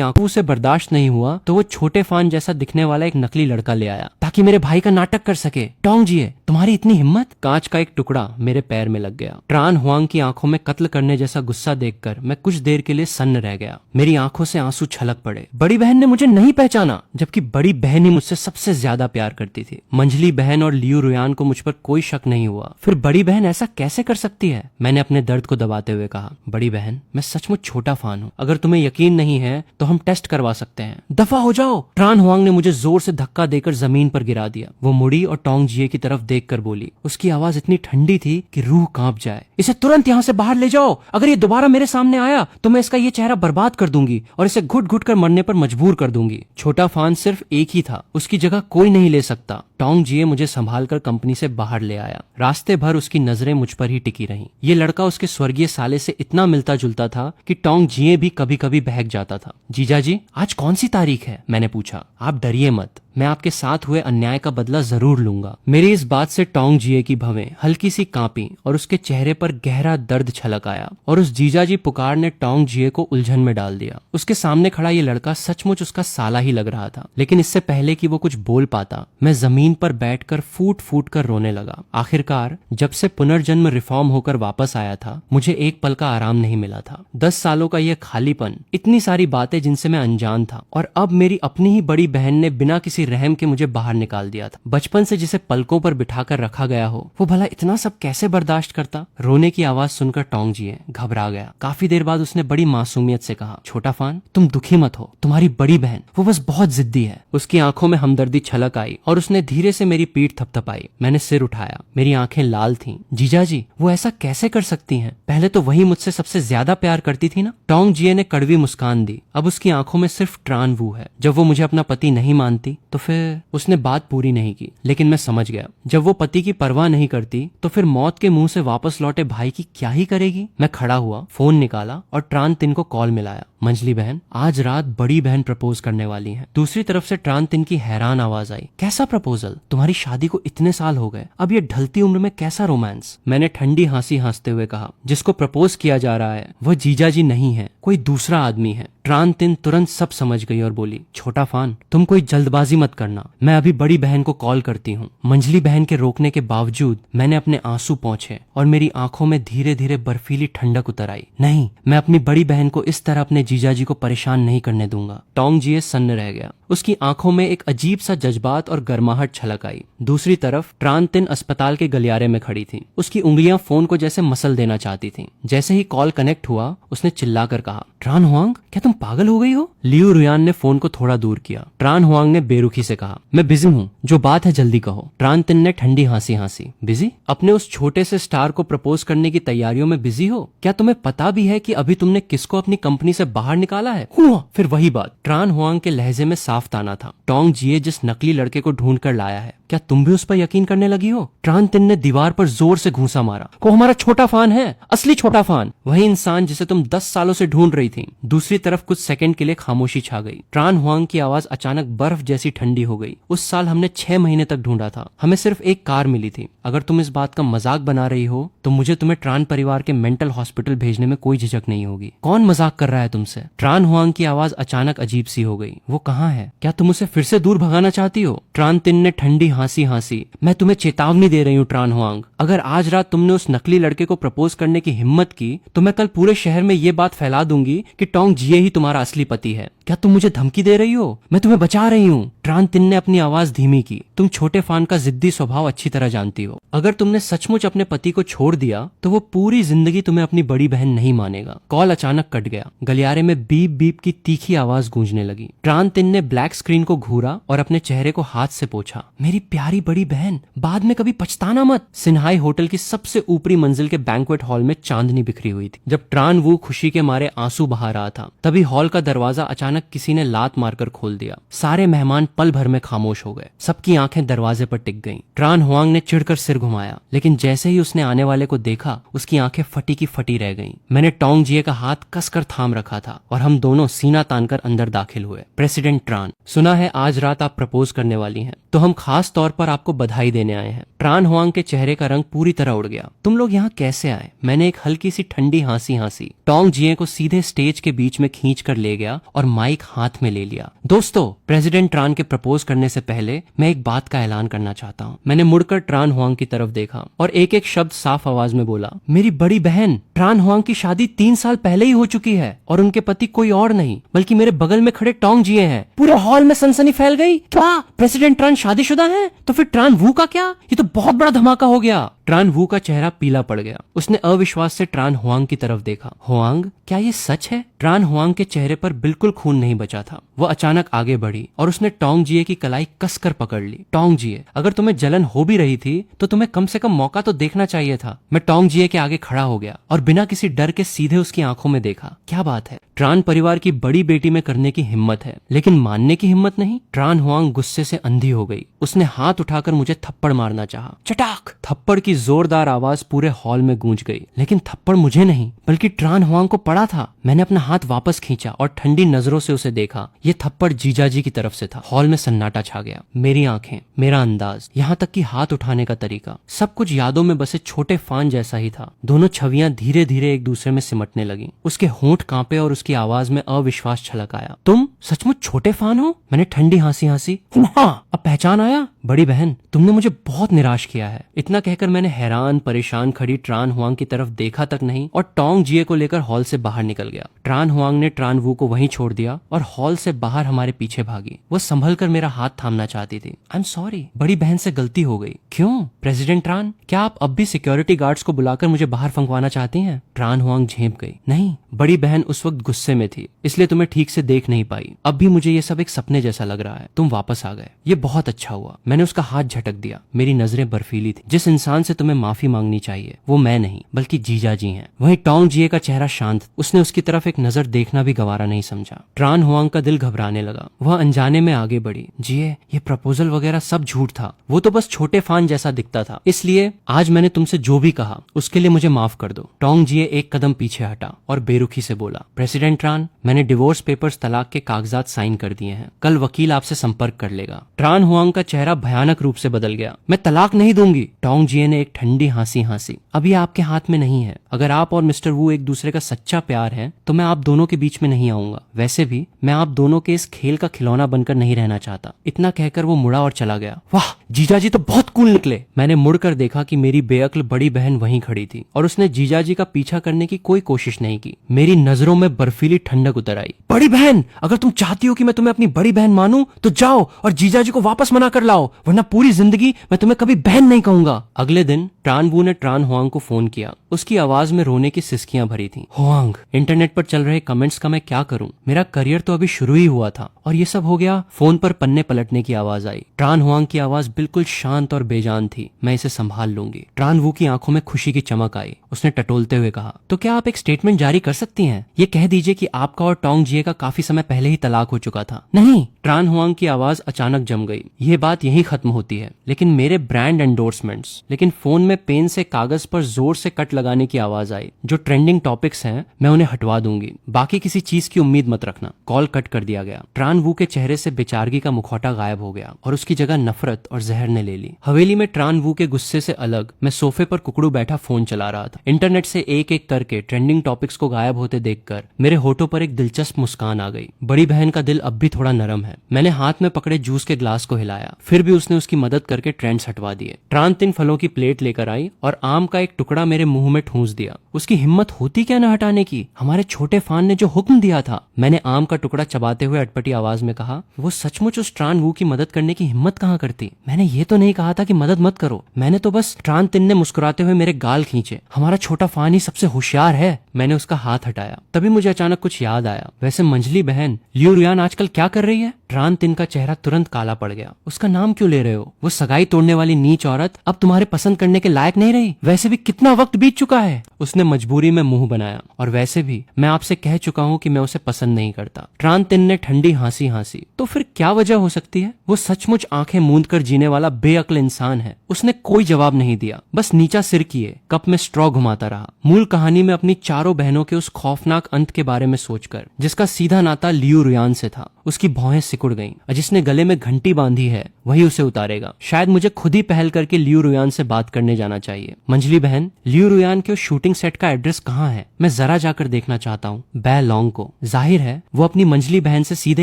आंखों से बर्दाश्त नहीं हुआ तो वो छोटे फान जैसा दिखने वाला एक नकली लड़का ले आया ताकि मेरे भाई का नाटक कर सके। टोंग जिए, तुम्हारी इतनी हिम्मत? कांच का एक टुकड़ा मेरे पैर में लग गया। ट्रान हुआंग की आंखों में कत्ल करने जैसा गुस्सा देखकर मैं कुछ देर के लिए सन्न रह गया। मेरी आंखों से आंसू छलक पड़े। बड़ी बहन ने मुझे नहीं पहचाना, जबकि बड़ी बहन ही मुझसे सबसे ज्यादा प्यार करती थी। मंजली बहन और लियू रुयान को मुझ पर कोई शक नहीं हुआ। फिर बड़ी बहन ऐसा कैसे कर सकती है? मैंने अपने दर्द को दबाते हुए कहा। बड़ी बहन, मैं सचमुच छोटा फान हूँ। अगर तुम्हें यकीन नहीं है तो हम टेस्ट करवा सकते हैं। दफा हो जाओ। ट्रान हुआंग ने मुझे जोर से धक्का देकर जमीन पर गिरा दिया। वो मुड़ी और टोंग जिए की तरफ देखकर बोली। उसकी आवाज इतनी ठंडी थी कि रूह कांप जाए। इसे तुरंत यहाँ से बाहर ले जाओ। अगर ये दोबारा मेरे सामने आया तो मैं इसका ये चेहरा बर्बाद कर दूंगी और इसे घुट घुट कर मरने पर मजबूर कर दूंगी। छोटा फान सिर्फ एक ही था, उसकी जगह कोई नहीं ले सकता। टोंग जिए मुझे संभालकर कंपनी से बाहर ले आया। रास्ते भर उसकी नजरें मुझ पर ही टिकी रहीं। ये लड़का उसके स्वर्गीय साले से इतना मिलता जुलता था कि टोंग जिए भी कभी कभी बहक जाता था। जीजाजी, आज कौन सी तारीख है? मैंने पूछा। आप डरिए मत, मैं आपके साथ हुए अन्याय का बदला जरूर लूंगा। मेरी इस बात से टोंग जिए की भवें हल्की सी कांपी और उसके चेहरे पर गहरा दर्द छलक आया और उस जीजाजी पुकार ने टोंग जिए को उलझन में डाल दिया। उसके सामने खड़ा ये लड़का सचमुच उसका साला ही लग रहा था, लेकिन इससे पहले कि वो कुछ बोल पाता मैं जमीन पर बैठकर फूट फूट कर रोने लगा। आखिरकार जब से पुनर्जन्म रिफॉर्म होकर वापस आया था, मुझे एक पल का आराम नहीं मिला था। 10 सालों का यह खालीपन, इतनी सारी बातें जिनसे मैं अनजान था, और अब मेरी अपनी ही बड़ी बहन ने बिना किसी रहम के मुझे बाहर निकाल दिया था। बचपन से जिसे पलकों पर बिठाकर रखा गया हो, वो भला इतना सब कैसे बर्दाश्त करता? रोने की आवाज सुनकर टोंग जिए घबरा गया। काफी देर बाद उसने बड़ी मासूमियत से कहा, छोटा फान, तुम दुखी मत हो। तुम्हारी बड़ी बहन, वो बस बहुत जिद्दी है। उसकी आंखों में हमदर्दी छलक आई और उसने धीरे से मेरी पीठ थपथपाई। मैंने सिर उठाया। मेरी आंखें लाल थीं। जीजाजी, वो ऐसा कैसे कर सकती हैं? पहले तो वही मुझसे सबसे ज्यादा प्यार करती थी ना? टोंग जिए ने कड़वी मुस्कान दी। अब उसकी आंखों में सिर्फ ट्रान वू है। जब वो मुझे अपना पति नहीं मानती तो फिर उसने बात पूरी नहीं की, लेकिन मैं समझ गया। जब वो पति की परवाह नहीं करती तो फिर मौत के मुंह से वापस लौटे भाई की क्या ही करेगी? मैं खड़ा हुआ, फोन निकाला और ट्रान तिन को कॉल मिलाया। मंजली बहन, आज रात बड़ी बहन प्रपोज करने वाली है। दूसरी तरफ से ट्रान तिन की हैरान आवाज आई। कैसा प्रपोजल? तुम्हारी शादी को इतने साल हो गए, अब ये ढलती उम्र में कैसा रोमांस? मैंने ठंडी हंसी हंसते हुए कहा, जिसको प्रपोज किया जा रहा है वह जीजाजी नहीं है, कोई दूसरा आदमी है। ट्रान तिन तुरंत सब समझ गई और बोली, छोटा फान, तुम कोई जल्दबाजी मत करना, मैं अभी बड़ी बहन को कॉल करती हूँ। मंजली बहन के रोकने के बावजूद मैंने अपने आंसू पोंछे और मेरी आंखों में धीरे धीरे बर्फीली ठंडक उतर आई। नहीं, मैं अपनी बड़ी बहन को इस तरह अपने जीजाजी को परेशान नहीं करने दूंगा। टोंग जिए सन्न रह गया। उसकी आंखों में एक अजीब सा जज्बात और गर्माहट छलक आई। दूसरी तरफ ट्रान तिन अस्पताल के गलियारे में खड़ी थी। उसकी उंगलियां फोन को जैसे मसल देना चाहती थीं। जैसे ही कॉल कनेक्ट हुआ, उसने चिल्लाकर कहा, ट्रान हुआंग, क्या तुम पागल हो गई हो? लियू रुयान ने फोन को थोड़ा दूर किया। ट्रान हुआंग ने बेरुखी से कहा, मैं बिजी हूँ, जो बात है जल्दी कहो। ट्रान तिन ने ठंडी हंसी हंसी, बिजी? अपने उस छोटे से स्टार को प्रपोज करने की तैयारियों में बिजी हो? क्या तुम्हें पता भी है कि अभी तुमने किसको अपनी कंपनी से बाहर निकाला है? हुआ फिर वही बात। ट्रान हुआंग के लहजे में साफ ताना था। टोंग जिए जिस नकली लड़के को ढूंढ कर लाया है, क्या क्या तुम भी उस पर यकीन करने लगी हो? ट्रान तिन ने दीवार पर जोर से घूंसा मारा। वो हमारा छोटा फान है, असली छोटा फान, वही इंसान जिसे तुम 10 सालों से ढूंढ रही थी। दूसरी तरफ कुछ सेकंड के लिए खामोशी छा गई। ट्रान हुआंग की आवाज अचानक बर्फ जैसी ठंडी हो गई। उस साल हमने 6 महीने तक ढूंढा था, हमें सिर्फ एक कार मिली थी। अगर तुम इस बात का मजाक बना रही हो तो मुझे तुम्हें ट्रान परिवार के मेंटल हॉस्पिटल भेजने में कोई झिझक नहीं होगी। कौन मजाक कर रहा है तुमसे? ट्रान हुआंग की आवाज अचानक अजीब सी हो गई। वो कहाँ है? क्या तुम उसे फिर से दूर भगाना चाहती हो? ट्रान तिन ने ठंडी हंसी हंसी। मैं तुम्हें चेतावनी दे रही हूँ ट्रान हुआंग, अगर आज रात तुमने उस नकली लड़के को प्रपोज करने की हिम्मत की तो मैं कल पूरे शहर में ये बात फैला दूंगी कि टोंग जिए ही तुम्हारा असली पति है। क्या तुम मुझे धमकी दे रही हो? मैं तुम्हें बचा रही हूँ। ट्रान तिन ने अपनी आवाज धीमी की। तुम छोटे फान का जिद्दी स्वभाव अच्छी तरह जानती हो। अगर तुमने सचमुच अपने पति को छोड़ दिया तो वो पूरी जिंदगी तुम्हें अपनी बड़ी बहन नहीं मानेगा। कॉल अचानक कट गया। गलियारे में बीप बीप की तीखी आवाज गूंजने लगी। ट्रान तिन ने ब्लैक स्क्रीन को घूरा और अपने चेहरे को हाथ से पोंछा। मेरी प्यारी बड़ी बहन, बाद में कभी पछताना मत। सिन्हाई होटल की सबसे ऊपरी मंजिल के बैंक्वेट हॉल में चांदनी बिखरी हुई थी। जब ट्रान वू खुशी के मारे आंसू बहा रहा था तभी हॉल का दरवाजा अचानक किसी ने लात मारकर खोल दिया। सारे मेहमान पल भर में खामोश हो गए। सबकी आंखें दरवाजे पर टिक गईं। ट्रान हुआंग ने चिढ़कर सिर घुमाया, लेकिन जैसे ही उसने आने वाले को देखा उसकी आंखें फटी की फटी रह गईं। मैंने टोंग जिए का हाथ कसकर थाम रखा था और हम दोनों सीना तानकर अंदर दाखिल हुए। प्रेसिडेंट ट्रान, सुना है आज रात आप प्रपोज करने वाली हैं, तो हम खास तौर पर आपको बधाई देने आए हैं। ट्रान हुआंग के चेहरे का रंग पूरी तरह उड़ गया। तुम लोग यहाँ कैसे आए? मैंने एक हल्की सी ठंडी हंसी हंसी। टोंग जिए को सीधे स्टेज के बीच में खींच कर ले गया और माइक हाथ में ले लिया। दोस्तों, प्रेसिडेंट ट्रान के प्रपोज करने से पहले मैं एक बात का ऐलान करना चाहता हूँ। मैंने मुड़कर ट्रान हुआंग की तरफ देखा और एक एक शब्द साफ आवाज में बोला। मेरी बड़ी बहन ट्रान हुआंग की शादी 3 साल पहले ही हो चुकी है और उनके पति कोई और नहीं बल्कि मेरे बगल में खड़े टोंग जिए हैं। पूरे हॉल में सनसनी फैल गई। क्या प्रेसिडेंट ट्रान शादीशुदा है? तो फिर ट्रान वू का क्या? ये तो बहुत बड़ा धमाका हो गया। ट्रान वू का चेहरा पीला पड़ गया। उसने अविश्वास से ट्रान हुआंग की तरफ देखा। हुआंग, क्या ये सच है? ट्रान हुआंग के चेहरे पर बिल्कुल खून नहीं बचा था। वो अचानक आगे बढ़ी और उसने टोंग जिए की कलाई कसकर पकड़ ली। टोंग जिए, अगर तुम्हें जलन हो भी रही थी तो तुम्हें कम से कम मौका तो देखना चाहिए था। मैं टोंग जिए के आगे खड़ा हो गया और बिना किसी डर के सीधे उसकी आंखों में देखा। क्या बात है? ट्रान परिवार की बड़ी बेटी में करने की हिम्मत है लेकिन मानने की हिम्मत नहीं। ट्रान हुआंग गुस्से से अंधी हो गई। उसने हाथ उठाकर मुझे थप्पड़ मारना चाहा। चटाक! थप्पड़ की जोरदार आवाज पूरे हॉल में गूंज गई, लेकिन थप्पड़ मुझे नहीं बल्कि ट्रान हुआंग को पड़ा था। मैंने अपना हाथ वापस खींचा और ठंडी नजरों से उसे देखा। ये थप्पड़ जीजाजी की तरफ से था। हॉल में सन्नाटा छा गया। मेरी आंखें, मेरा अंदाज, यहाँ तक कि हाथ उठाने का तरीका, सब कुछ यादों में बसे छोटे फान जैसा ही था। दोनों छवियां धीरे धीरे एक दूसरे में सिमटने लगी। उसके होंठ कांपे और उसकी आवाज में अविश्वास छलक आया। तुम सचमुच छोटे फान हो? मैंने ठंडी हंसी हंसी। हाँ, अब पहचान आया? बड़ी बहन, तुमने मुझे बहुत निराश किया है। इतना कहकर मैंने हैरान परेशान खड़ी ट्रान हुआंग की तरफ देखा तक नहीं और टोंग जिए को लेकर हॉल से बाहर निकल गया। ट्रान हुआंग ने ट्रान वू को वहीं छोड़ दिया और हॉल से बाहर हमारे पीछे भागी। वो संभल कर मेरा हाथ थामना चाहती थी। आई एम सॉरी, बड़ी बहन से गलती हो गई। क्यों प्रेसिडेंट ट्रान, क्या आप अब भी सिक्योरिटी गार्ड्स को बुलाकर मुझे बाहर फंकवाना चाहती हैं? ट्रान हुआंग झेंप गई। नहीं, बड़ी बहन उस वक्त गुस्से में थी इसलिए तुम्हें ठीक से देख नहीं पाई। अब भी मुझे ये सब एक सपने जैसा लग रहा है। तुम वापस आ गए, ये बहुत अच्छा हुआ। मैंने उसका हाथ झटक दिया। मेरी नजरें बर्फीली थी। जिस इंसान से तुम्हें माफी मांगनी चाहिए वो मैं नहीं बल्कि जीजा जी हैं। वहीं टोंग जिए का चेहरा शांत। उसने उसकी तरफ एक नजर देखना भी गवारा नहीं समझा। ट्रान हुआंग का दिल घबराने लगा। वह अनजाने में आगे बढ़ी। जिए, ये प्रपोजल वगैरह सब झूठ था। वो तो बस छोटे फान जैसा दिखता था। इसलिए आज मैंने तुमसे जो भी कहा उसके लिए मुझे माफ कर दो। टोंग जिए एक कदम पीछे हटा और बेरुखी से बोला। प्रेसिडेंट ट्रान, मैंने डिवोर्स पेपर्स, तलाक के कागजात साइन कर दिए हैं। कल वकील आपसे संपर्क कर लेगा। ट्रान हुआंग का चेहरा भयानक रूप से बदल गया। मैं तलाक नहीं दूंगी। टोंग जिए ने एक ठंडी हंसी हंसी। अभी आपके हाथ में नहीं है। अगर आप और मिस्टर वू एक दूसरे का सच्चा प्यार है तो मैं आप दोनों के बीच में नहीं आऊंगा। वैसे भी मैं आप दोनों के इस खेल का खिलौना बनकर नहीं रहना चाहता। इतना कहकर वो मुड़ा और चला गया। वाह, जीजाजी तो बहुत कूल निकले। मैंने मुड़कर देखा कि मेरी बेअक्ल बड़ी बहन वहीं खड़ी थी और उसने जीजाजी का पीछा करने की कोई कोशिश नहीं की। मेरी नजरों में बर्फीली ठंडक उतर आई। बड़ी बहन, अगर तुम चाहती हो कि मैं तुम्हें अपनी बड़ी बहन मानूं तो जाओ और जीजाजी को वापस मना कर लाओ, वरना पूरी जिंदगी मैं तुम्हें कभी बहन नहीं कहूंगा। अगले दिन दिन ट्रान वू ने ट्रान हुआंग को फोन किया। उसकी आवाज में रोने की सिसकियां भरी थी। हुआंग, इंटरनेट पर चल रहे कमेंट्स का मैं क्या करूं? मेरा करियर तो अभी शुरू ही हुआ था और ये सब हो गया। फोन पर पन्ने पलटने की आवाज आई। ट्रान हुआंग की आवाज बिल्कुल शांत और बेजान थी। मैं इसे संभाल लूंगी। ट्रान वू की आंखों में खुशी की चमक आई। उसने टटोलते हुए कहा, तो क्या आप एक स्टेटमेंट जारी कर सकती हैं? ये कह दीजिए कि आपका और टोंग जिए का काफी समय पहले ही तलाक हो चुका था। नहीं, ट्रान हुआंग की आवाज अचानक जम गई। ये बात यहीं खत्म होती है, लेकिन मेरे ब्रांड एंडोर्समेंट्स। लेकिन फोन में पेन से कागज पर जोर से कट लगाने की आवाज आई। जो ट्रेंडिंग टॉपिक्स हैं मैं उन्हें हटवा दूंगी, बाकी किसी चीज की उम्मीद मत रखना। कॉल कट कर दिया गया। ट्रान वू के चेहरे से बेचारगी का मुखौटा गायब हो गया और उसकी जगह नफरत और जहर ने ले ली। हवेली में ट्रान वू के गुस्से से अलग मैं सोफे पर कुकड़ू बैठा फोन चला रहा था। इंटरनेट से एक एक करके ट्रेंडिंग टॉपिक्स को गायब होते देखकर मेरे होठों पर एक दिलचस्प मुस्कान आ गई। बड़ी बहन का दिल अब भी थोड़ा नरम है। मैंने हाथ में पकड़े जूस के ग्लास को हिलाया, फिर भी उसने उसकी मदद करके ट्रेंड्स हटवा दिए। ट्रान 3 फलों की प्लेट लेकर आई और आम का एक टुकड़ा मेरे मुंह में ठूंस दिया। उसकी हिम्मत होती क्या न हटाने की? हमारे छोटे फान ने जो हुक्म दिया था। मैंने आम का टुकड़ा चबाते हुए अटपटी आवाज में कहा, वो सचमुच उस ट्रान वू की मदद करने की हिम्मत कहाँ करती? मैंने ये तो नहीं कहा था कि मदद मत करो। मैंने तो बस ट्रान 3 ने मुस्कुराते हुए मेरे गाल खींचे। हमारा छोटा फान ही सबसे होशियार है। मैंने उसका हाथ हटाया। तभी मुझे अचानक कुछ याद आया। वैसे मंजली बहन, लियू रुयान आजकल क्या कर रही है? ट्रान 3 का चेहरा तुरंत काला पड़ गया। उसका नाम क्यों ले रहे हो? वो सगाई तोड़ने वाली नीच औरत अब तुम्हारे पसंद करने के लायक नहीं रही। वैसे भी कितना वक्त बीत चुका है। उसने मजबूरी में मुंह बनाया। और वैसे भी मैं आपसे कह चुका हूँ कि मैं उसे पसंद नहीं करता। ट्रान 3 ने ठंडी हंसी हंसी। तो फिर क्या वजह हो सकती है? वो सचमुच आंखें मूंद कर जीने वाला बेअक्ल इंसान है। उसने कोई जवाब नहीं दिया, बस नीचा सिर किए कप में स्ट्रॉ घुमाता रहा। मूल कहानी में अपनी चारों बहनों के उस खौफनाक अंत के बारे में सोचकर, जिसका सीधा नाता लियू रुयान से था, उसकी भौहें सिकुड़ गईं। जिसने गले में घंटी बांधी है वही उसे उतारेगा। शायद मुझे खुद ही पहल करके लियू रुयान से बात करने जाना चाहिए। मंजली बहन, लियू रुयान के उस शूटिंग सेट का एड्रेस कहाँ है? मैं जरा जाकर देखना चाहता हूँ। बै लॉन्ग को। जाहिर है वो अपनी मंजली बहन से सीधे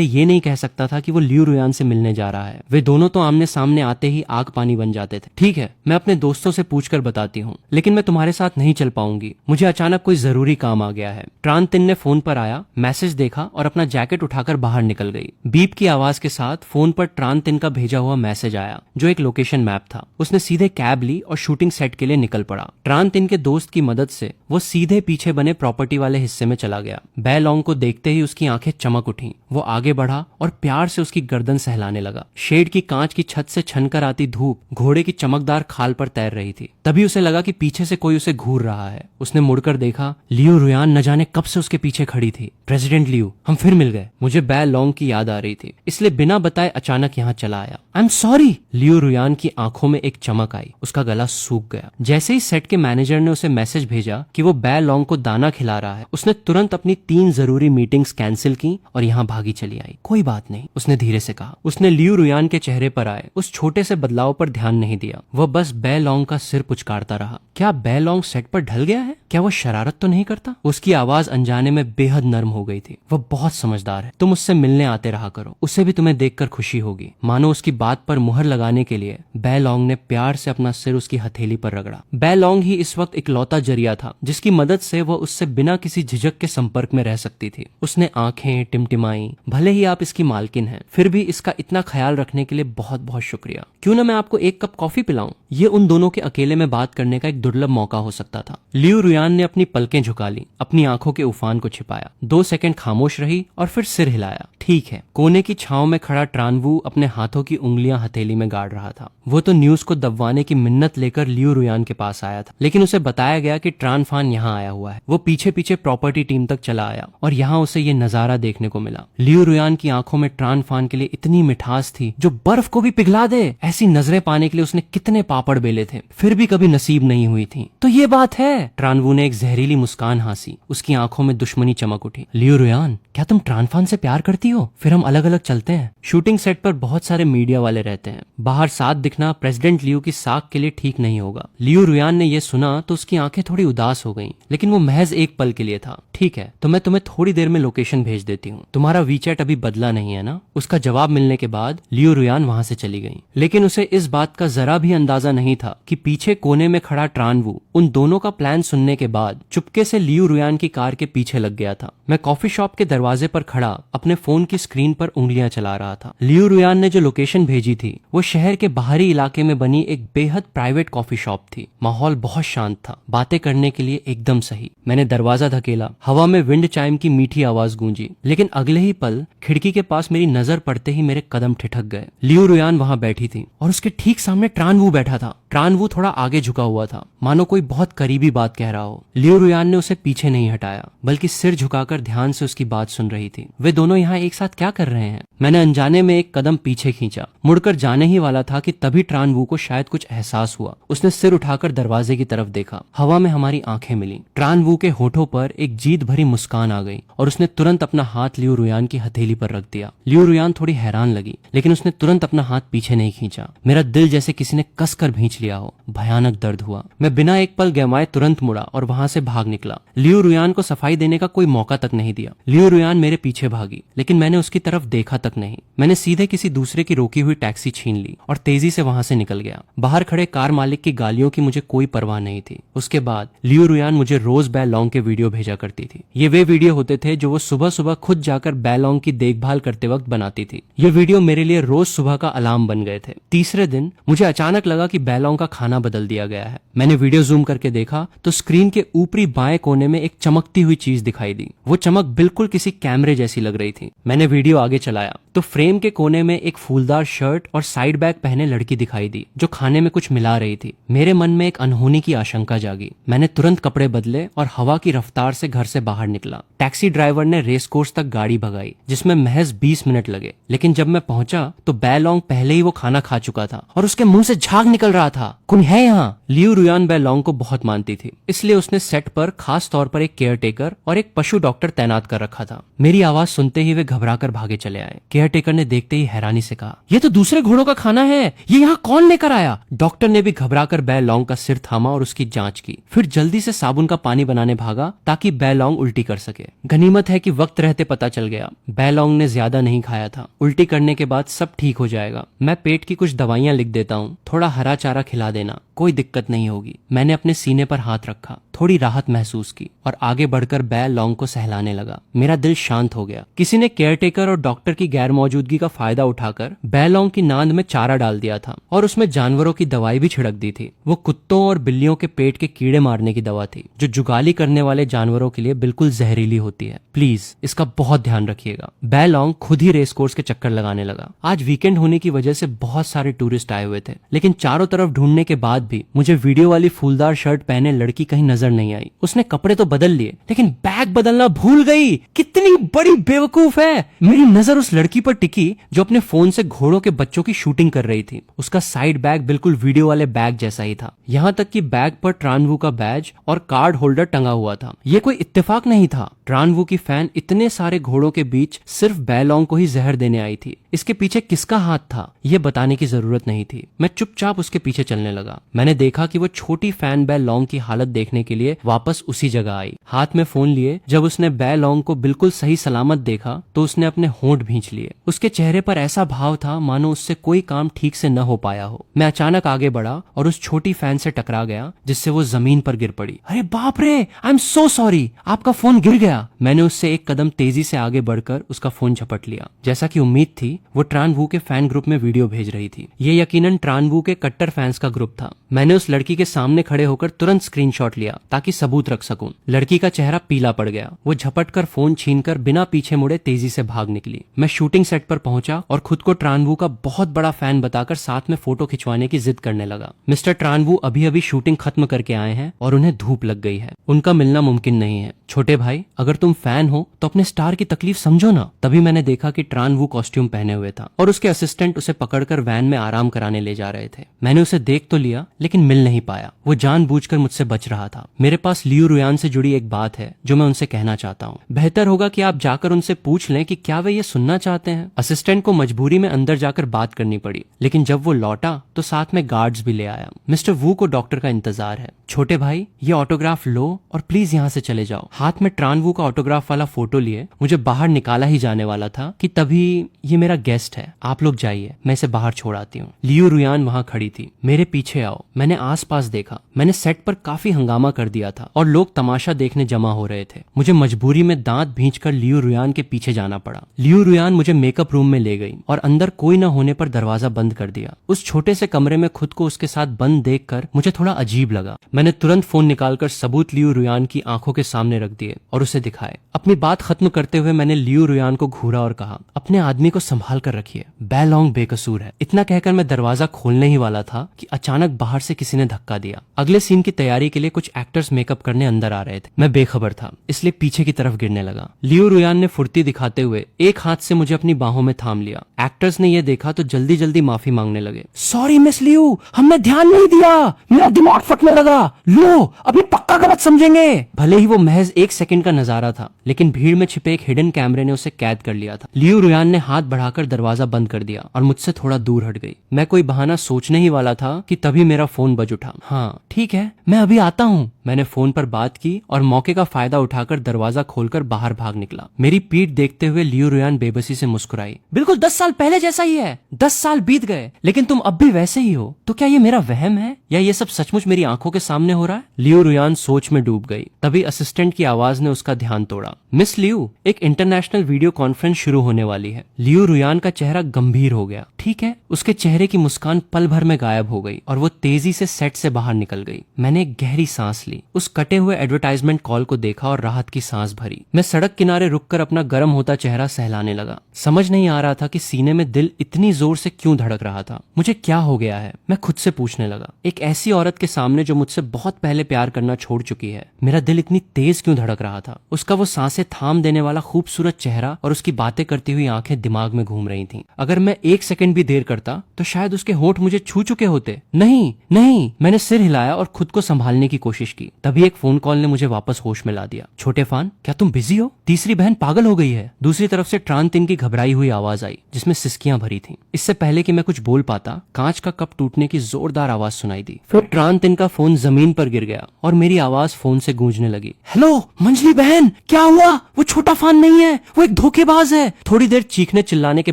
ये नहीं कह सकता था कि वो लियू रुयान से मिलने जा रहा है। वे दोनों तो आमने सामने आते ही आग पानी बन जाते थे। ठीक है, मैं अपने दोस्तों से पूछकर बताती हूँ, लेकिन मैं तुम्हारे साथ नहीं चल पाऊंगी। मुझे अचानक कोई जरूरी काम आ गया है। ट्रान 3 ने फोन पर आया, मैसेज देखा और अपना जैकेट उठाकर बाहर निकल गई। बीप की आवाज के साथ फोन पर ट्रान 3 का भेजा हुआ मैसेज आया, जो एक लोकेशन मैप था। उसने सीधे कैब ली और शूटिंग सेट के लिए निकल पड़ा। ट्रान 3 के दोस्त की मदद से वो सीधे पीछे बने प्रॉपर्टी वाले हिस्से में चला गया। बै लॉन्ग को देखते ही उसकी आंखें चमक उठी। वो आगे बढ़ा और प्यार से उसकी गर्दन सहलाने लगा। शेड की कांच की छत से छनकर आती धूप घोड़े की चमकदार खाल पर तैर रही थी। तभी उसे लगा कि पीछे से कोई उसे घूर रहा है। उसने मुड़कर देखा, लियू रुयान न जाने कब से उसके पीछे खड़ी थी। प्रेसिडेंट लियू, हम फिर मिल गए। मुझे बै लॉन्ग की याद आ रही थी, इसलिए बिना बताए अचानक यहाँ चला आया। I am sorry. लियू रुयान की आंखों में एक चमक आई। उसका गला सूख गया। जैसे ही सेट के मैनेजर ने उसे मैसेज भेजा कि वो बै लॉन्ग को दाना खिला रहा है, उसने तुरंत अपनी 3 जरूरी मीटिंग्स कैंसिल की और यहाँ भागी चली आई। कोई बात नहीं, उसने धीरे से कहा। उसने लियू रुयान के चेहरे पर आए उस छोटे से बदलाव पर ध्यान नहीं दिया। वह बस बै लॉन्ग का सिर पुचकारता रहा। क्या बै लॉन्ग सेट पर ढल गया है? क्या वो शरारत तो नहीं करता? उसकी आवाज अनजाने में बेहद नर्म हो गई थी। वह बहुत समझदार है। तुम उससे मिलने आते रहा करो, उसे भी तुम्हें देखकर खुशी होगी। मानो उसकी बात पर मुहर लगाने के लिए बै लॉन्ग ने प्यार से अपना सिर उसकी हथेली पर रगड़ा। बै लॉन्ग ही इस वक्त इकलौता जरिया था जिसकी मदद से वह उससे बिना किसी झिझक के संपर्क में रह सकती थी। उसने आंखें टिमटिमाई। भले ही आप इसकी मालकिन हैं, फिर भी इसका इतना ख्याल रखने के लिए बहुत बहुत शुक्रिया। क्यों ना मैं आपको एक कप कॉफी पिलाऊं? ये उन दोनों के अकेले में बात करने का एक दुर्लभ मौका हो सकता था। लियू रुयान ने अपनी पलकें झुका ली, अपनी आंखों के उफान को छिपाया। 2 सेकंड खामोश रही और फिर सिर हिलाया। ठीक है। कोने की छांव में खड़ा ट्रान वू अपने हाथों की उंगलियां हथेली में गाड़ रहा था। वो तो न्यूज को दबवाने की मिन्नत लेकर लियू रुयान के पास आया था, लेकिन उसे बताया गया कि ट्रान फान यहाँ आया हुआ है। वो पीछे पीछे प्रॉपर्टी टीम तक चला आया और यहाँ उसे ये नजारा देखने को मिला। लियू रुयान की आंखों में ट्रान फान के लिए इतनी मिठास थी जो बर्फ को भी पिघला दे। ऐसी नजरें पाने के लिए उसने कितने पापड़ बेले थे, फिर भी कभी नसीब नहीं हुई थी। तो ये बात है। ट्रान वू ने एक जहरीली मुस्कान हंसी। उसकी आंखों में दुश्मनी चमक उठी। लियू रुयान, क्या तुम ट्रान फान से प्यार करती हो? फिर हम अलग अलग चलते हैं। शूटिंग सेट पर बहुत सारे मीडिया वाले रहते हैं। बाहर साथ दिखना प्रेसिडेंट लियू की साख के लिए ठीक नहीं होगा। लियू रुयान ने यह सुना तो उसकी आंखें थोड़ी उदास हो गईं, लेकिन वो महज एक पल के लिए था। ठीक है, तो मैं तुम्हें थोड़ी देर में लोकेशन भेज देती हूँ। तुम्हारा वीचैट अभी बदला नहीं है ना? उसका जवाब मिलने के बाद लियू रुयान वहां से चली गई, लेकिन उसे इस बात का जरा भी अंदाजा नहीं था कि पीछे कोने में खड़ा ट्रान वू उन दोनों का प्लान सुनने के बाद चुपके से लियू रुयान की कार के पीछे लग गया था। मैं कॉफी शॉप के दरवाजे पर खड़ा अपने फोन की स्क्रीन पर उंगलियां चला रहा था। लियू रुयान ने जो लोकेशन भेजी थी वो शहर के बाहरी इलाके में बनी एक बेहद प्राइवेट कॉफी शॉप थी। माहौल बहुत शांत था, बातें करने के लिए एकदम सही। मैंने दरवाजा धकेला, हवा में विंड चाइम की मीठी आवाज गूंजी, लेकिन अगले ही पल खिड़की के पास मेरी नजर पड़ते ही मेरे कदम ठिठक गए। लियू रुयान वहां बैठी थी और उसके ठीक सामने ट्रान वू बैठा था। ट्रान वू थोड़ा आगे झुका हुआ था, मानो कोई बहुत करीबी बात कह रहा हो। लियू रुयान ने उसे पीछे नहीं हटाया, बल्कि सिर झुकाकर ध्यान से उसकी बात सुन रही थी। वे दोनों यहाँ एक साथ क्या कर रहे हैं? मैंने अनजाने में एक कदम पीछे खींचा, मुड़कर जाने ही वाला था कि तभी ट्रान वू को शायद कुछ एहसास हुआ। उसने सिर उठाकर दरवाजे की तरफ देखा। हवा में हमारी आंखें मिली। ट्रान वू के होठों पर एक जीत भरी मुस्कान आ गई और उसने तुरंत अपना हाथ लियू रुयान की हथेली पर रख दिया। लियू रुयान थोड़ी हैरान लगी, लेकिन उसने तुरंत अपना हाथ पीछे नहीं खींचा। मेरा दिल जैसे किसी ने कसकर भींच लिया हो। भयानक दर्द हुआ। मैं बिना एक पल गंवाए तुरंत मुड़ा और वहां से भाग निकला। लियू रुयान को सफाई देने का कोई मौका तक नहीं दिया। लियू रुयान मेरे पीछे भागी, लेकिन मैंने उसकी तरफ देखा तक नहीं। मैंने सीधे किसी दूसरे की रोकी हुई टैक्सी छीन ली और तेजी से वहां से निकल गया। बाहर खड़े कार मालिक की गालियों की मुझे कोई परवाह नहीं थी। उसके बाद लियू रुयान मुझे रोज बैलोंग के वीडियो भेजा करती थी। ये वे वीडियो होते थे जो वो सुबह सुबह खुद जाकर बैलोंग की देखभाल करते वक्त बनाती थी। ये वीडियो मेरे लिए रोज सुबह का अलार्म बन गए थे। तीसरे दिन मुझे अचानक लगा कि बैलोंग का खाना बदल दिया गया है। मैंने वीडियो जूम करके देखा तो स्क्रीन के ऊपरी बाएं कोने में एक चमकती हुई चीज दिखाई दी। वो चमक बिल्कुल किसी कैमरे जैसी लग रही थी। मैंने वीडियो आगे चलाया तो फ्रेम के कोने में एक फूलदार शर्ट और साइड बैग पहने लड़की दिखाई दी, जो खाने में कुछ मिला रही थी। मेरे मन में एक अनहोनी की आशंका जागी। मैंने तुरंत कपड़े बदले और हवा की रफ्तार से घर से बाहर निकला। टैक्सी ड्राइवर ने रेस कोर्स तक गाड़ी भगाई, जिसमें महज 20 मिनट लगे। लेकिन जब मैं पहुंचा तो बैलोंग पहले ही वो खाना खा चुका था और उसके मुंह से झाग निकल रहा था। कौन है यहाँ? लियू रुयान बैलोंग को बहुत मानती थी, इसलिए उसने सेट पर खास तौर पर एक केयरटेकर और एक पशु डॉक्टर तैनात कर रखा था। मेरी आवाज सुनते ही वे घबराकर भागे चले आए। केयरटेकर ने देखते ही हैरानी से कहा, ये तो दूसरे घोड़ों का खाना है, ये यहाँ कौन लेकर आया? डॉक्टर ने भी घबराकर बैलोंग का सिर थामा और उसकी जांच की। फिर जल्दी से साबुन का पानी बनाने भागा ताकि बैलोंग उल्टी कर सके। गनीमत है कि वक्त रहते पता चल गया। बैलोंग ने ज्यादा नहीं खाया था। उल्टी करने के बाद सब ठीक हो जाएगा। मैं पेट की कुछ दवाइयां लिख देता हूँ, थोड़ा हरा चारा खिला देना, कोई दिक्कत नहीं होगी। मैंने अपने सीने पर हाथ रखा, थोड़ी राहत महसूस की और आगे बढ़कर बैलोंग को सहलाने लगा। मेरा दिल शांत हो गया। किसी ने केयरटेकर और डॉक्टर की गैर मौजूदगी का फायदा उठाकर बैलोंग की नांद में चारा डाल दिया था और उसमें जानवरों की दवाई भी छिड़क दी थी। वो कुत्तों और बिल्लियों के पेट के कीड़े मारने की दवा थी, जो जुगाली करने वाले जानवरों के लिए बिल्कुल जहरीली होती है। प्लीज इसका बहुत ध्यान रखिएगा। बैलोंग खुद ही रेस कोर्स के चक्कर लगाने लगा। आज वीकेंड होने की वजह से बहुत सारे टूरिस्ट आए हुए थे, लेकिन चारों तरफ ढूंढने के बाद भी मुझे वीडियो वाली फूलदार शर्ट पहने लड़की कहीं नजर नहीं आई। उसने कपड़े तो बदल लिए, लेकिन बैग बदलना भूल गई। कितनी बड़ी बेवकूफ है। मेरी नजर उस लड़की पर टिकी जो अपने फोन से घोड़ों के बच्चों की शूटिंग कर रही थी। उसका साइड बैग बिल्कुल वीडियो वाले बैग जैसा ही था। यहाँ तक कि बैग पर ट्रानवू का बैज और कार्ड होल्डर टंगा हुआ था। ये कोई इत्तेफाक नहीं था। ट्रानवू की फैन इतने सारे घोड़ों के बीच सिर्फ बैलोंग को ही जहर देने आई थी। इसके पीछे किसका हाथ था ये बताने की जरूरत नहीं थी। मैं चुपचाप उसके पीछे चलने लगा। मैंने देखा कि वो छोटी फैन बैलोंग की हालत देखने के लिए वापस उसी जगह आई। हाथ में फोन लिए जब उसने बैलोंग को बिल्कुल सही सलामत देखा तो उसने अपने होंठ भींच लिए। उसके चेहरे पर ऐसा भाव था मानो उससे कोई काम ठीक से न हो पाया हो। मैं अचानक आगे बढ़ा और उस छोटी फैन से टकरा गया, जिससे वो जमीन पर गिर पड़ी। अरे बाप रे, आई एम सो सॉरी, आपका फोन गिर गया। मैंने उससे एक कदम तेजी से आगे बढ़कर उसका फोन झपट लिया। जैसा कि उम्मीद थी, वो ट्रानवू के फैन ग्रुप में वीडियो भेज रही थी। ये यकीनन ट्रानवू के कट्टर फैंस का ग्रुप था। मैंने उस लड़की के सामने खड़े होकर तुरंत स्क्रीनशॉट लिया ताकि सबूत रख सकूं। लड़की का चेहरा पीला पड़ गया। वो झपटकर फोन छीनकर बिना पीछे मुड़े तेजी से भाग निकली। मैं शूटिंग सेट पर पहुंचा और खुद को ट्रानवू का बहुत बड़ा फैन बताकर साथ में फोटो खिंचवाने की जिद करने लगा। मिस्टर ट्रानवू अभी अभी शूटिंग खत्म करके आए हैं और उन्हें धूप लग गई है। उनका मिलना मुमकिन नहीं है। छोटे भाई, अगर तुम फैन हो तो अपने स्टार की तकलीफ समझो ना। तभी मैंने देखा कि ट्रानवू कॉस्ट्यूम पहने हुए था और उसके असिस्टेंट उसे पकड़कर वैन में आराम कराने ले जा रहे थे। मैंने उसे देख तो लिया, लेकिन मिल नहीं पाया। वो जानबूझकर मुझसे बच रहा था। मेरे पास लियू रुयान से जुड़ी एक बात है जो मैं उनसे कहना चाहता हूँ। बेहतर होगा कि आप जाकर उनसे पूछ लें कि क्या वे ये सुनना चाहते हैं। असिस्टेंट को मजबूरी में अंदर जाकर बात करनी पड़ी, लेकिन जब वो लौटा तो साथ में गार्ड्स भी ले आया। मिस्टर वू को डॉक्टर का इंतजार है। छोटे भाई, ये ऑटोग्राफ लो और प्लीज यहाँ से चले जाओ। हाथ में ट्रानवू का ऑटोग्राफ वाला फोटो लिए मुझे बाहर निकाला ही जाने वाला था कि तभी ये मेरा गेस्ट है, आप लोग जाइए, मैं इसे बाहर छोड़ आती हूँ। लियू रुयान वहाँ खड़ी थी। मेरे पीछे आओ। मैंने आसपास देखा। मैंने सेट पर काफी हंगामा कर दिया था और लोग तमाशा देखने जमा हो रहे थे। मुझे मजबूरी में दांत भींचकर लियू रुयान के पीछे जाना पड़ा। लियू रुयान मुझे मेकअप रूम में ले गई और अंदर कोई न होने पर दरवाजा बंद कर दिया। उस छोटे से कमरे में खुद को उसके साथ बंद देखकर मुझे थोड़ा अजीब लगा। मैंने तुरंत फोन निकालकर सबूत लियू रुयान की आंखों के सामने रख दिए और उसे दिखाए। अपनी बात खत्म करते हुए मैंने लियू रुयान को घूरा और कहा, अपने आदमी को संभाल कर रखिए, बैलोंग बेकसूर है। इतना कहकर मैं दरवाजा खोलने ही वाला था कि अचानक बाहर से किसी ने धक्का दिया। अगले सीन की तैयारी के लिए कुछ एक्टर्स मेकअप करने अंदर आ रहे थे। मैं बेखबर था, इसलिए पीछे की तरफ गिरने लगा। लियू रुयान ने फुर्ती दिखाते हुए एक हाथ से मुझे अपनी बाहों में थाम लिया। एक्टर्स ने यह देखा तो जल्दी जल्दी माफी मांगने लगे। सॉरी मिस लियू, हमने ध्यान नहीं दिया, मेरा दिमाग फटने लगा, लो अभी पक्का गलत समझेंगे। भले ही वो महज 1 सेकंड का नजारा था, लेकिन भीड़ में छिपे एक हिडन कैमरे ने उसे कैद कर लिया था। लियू रुयान ने हाथ बढ़ाकर दरवाजा बंद कर दिया और मुझसे थोड़ा दूर हट गई। मैं कोई बहाना सोचने ही वाला था कि तभी मेरा फोन बज उठा। हाँ ठीक है, मैं अभी आता हूँ। मैंने फोन पर बात की और मौके का फायदा उठाकर दरवाजा खोलकर बाहर भाग निकला। मेरी पीठ देखते हुए लियू रुयान बेबसी से मुस्कुराई। बिल्कुल 10 साल पहले जैसा ही है। 10 साल बीत गए लेकिन तुम अब भी वैसे ही हो। तो क्या ये मेरा वहम है या ये सब सचमुच मेरी आंखों के सामने हो रहा है? लियू रुयान सोच में डूब गई। तभी असिस्टेंट की आवाज ने उसका ध्यान तोड़ा। मिस लियू, एक इंटरनेशनल वीडियो कॉन्फ्रेंस शुरू होने वाली है। लियू रुयान का चेहरा गंभीर हो गया। ठीक है। उसके चेहरे की मुस्कान पल भर में गायब हो गई और वो तेजी से सेट से बाहर निकल गई। मैंने एक गहरी सांस ली, उस कटे हुए एडवर्टाइजमेंट कॉल को देखा और राहत की सांस भरी। मैं सड़क किनारे रुककर अपना गर्म होता चेहरा सहलाने लगा। समझ नहीं आ रहा था कि सीने में दिल इतनी जोर से क्यों धड़क रहा था। मुझे क्या हो गया है, मैं खुद से पूछने लगा। एक ऐसी औरत के सामने जो मुझसे बहुत पहले प्यार करना छोड़ चुकी है, मेरा दिल इतनी तेज क्यों धड़क रहा था? उसका वो सांसें थाम देने वाला खूबसूरत चेहरा और उसकी बातें करती हुई आंखें दिमाग में घूम रही थीं। अगर मैं 1 सेकंड भी देर करता तो शायद उसके होंठ मुझे छू चुके होते। नहीं नहीं, मैंने सिर हिलाया और खुद को संभालने की कोशिश की। तभी एक फोन कॉल ने मुझे वापस होश में ला दिया। छोटे फान, क्या तुम बिजी हो? तीसरी बहन पागल हो गई है। दूसरी तरफ से ट्रांतिन की घबराई हुई आवाज आई जिसमें सिसकियां भरी थीं। इससे पहले कि मैं कुछ बोल पाता, कांच का कप टूटने की जोरदार आवाज सुनाई दी। फिर ट्रांतिन का फोन जमीन पर गिर गया और मेरी आवाज फोन से गूंजने लगी। हेलो मंजली बहन, क्या हुआ? वो छोटा फान नहीं है, वो एक धोखेबाज है। थोड़ी देर चीखने चिल्लाने के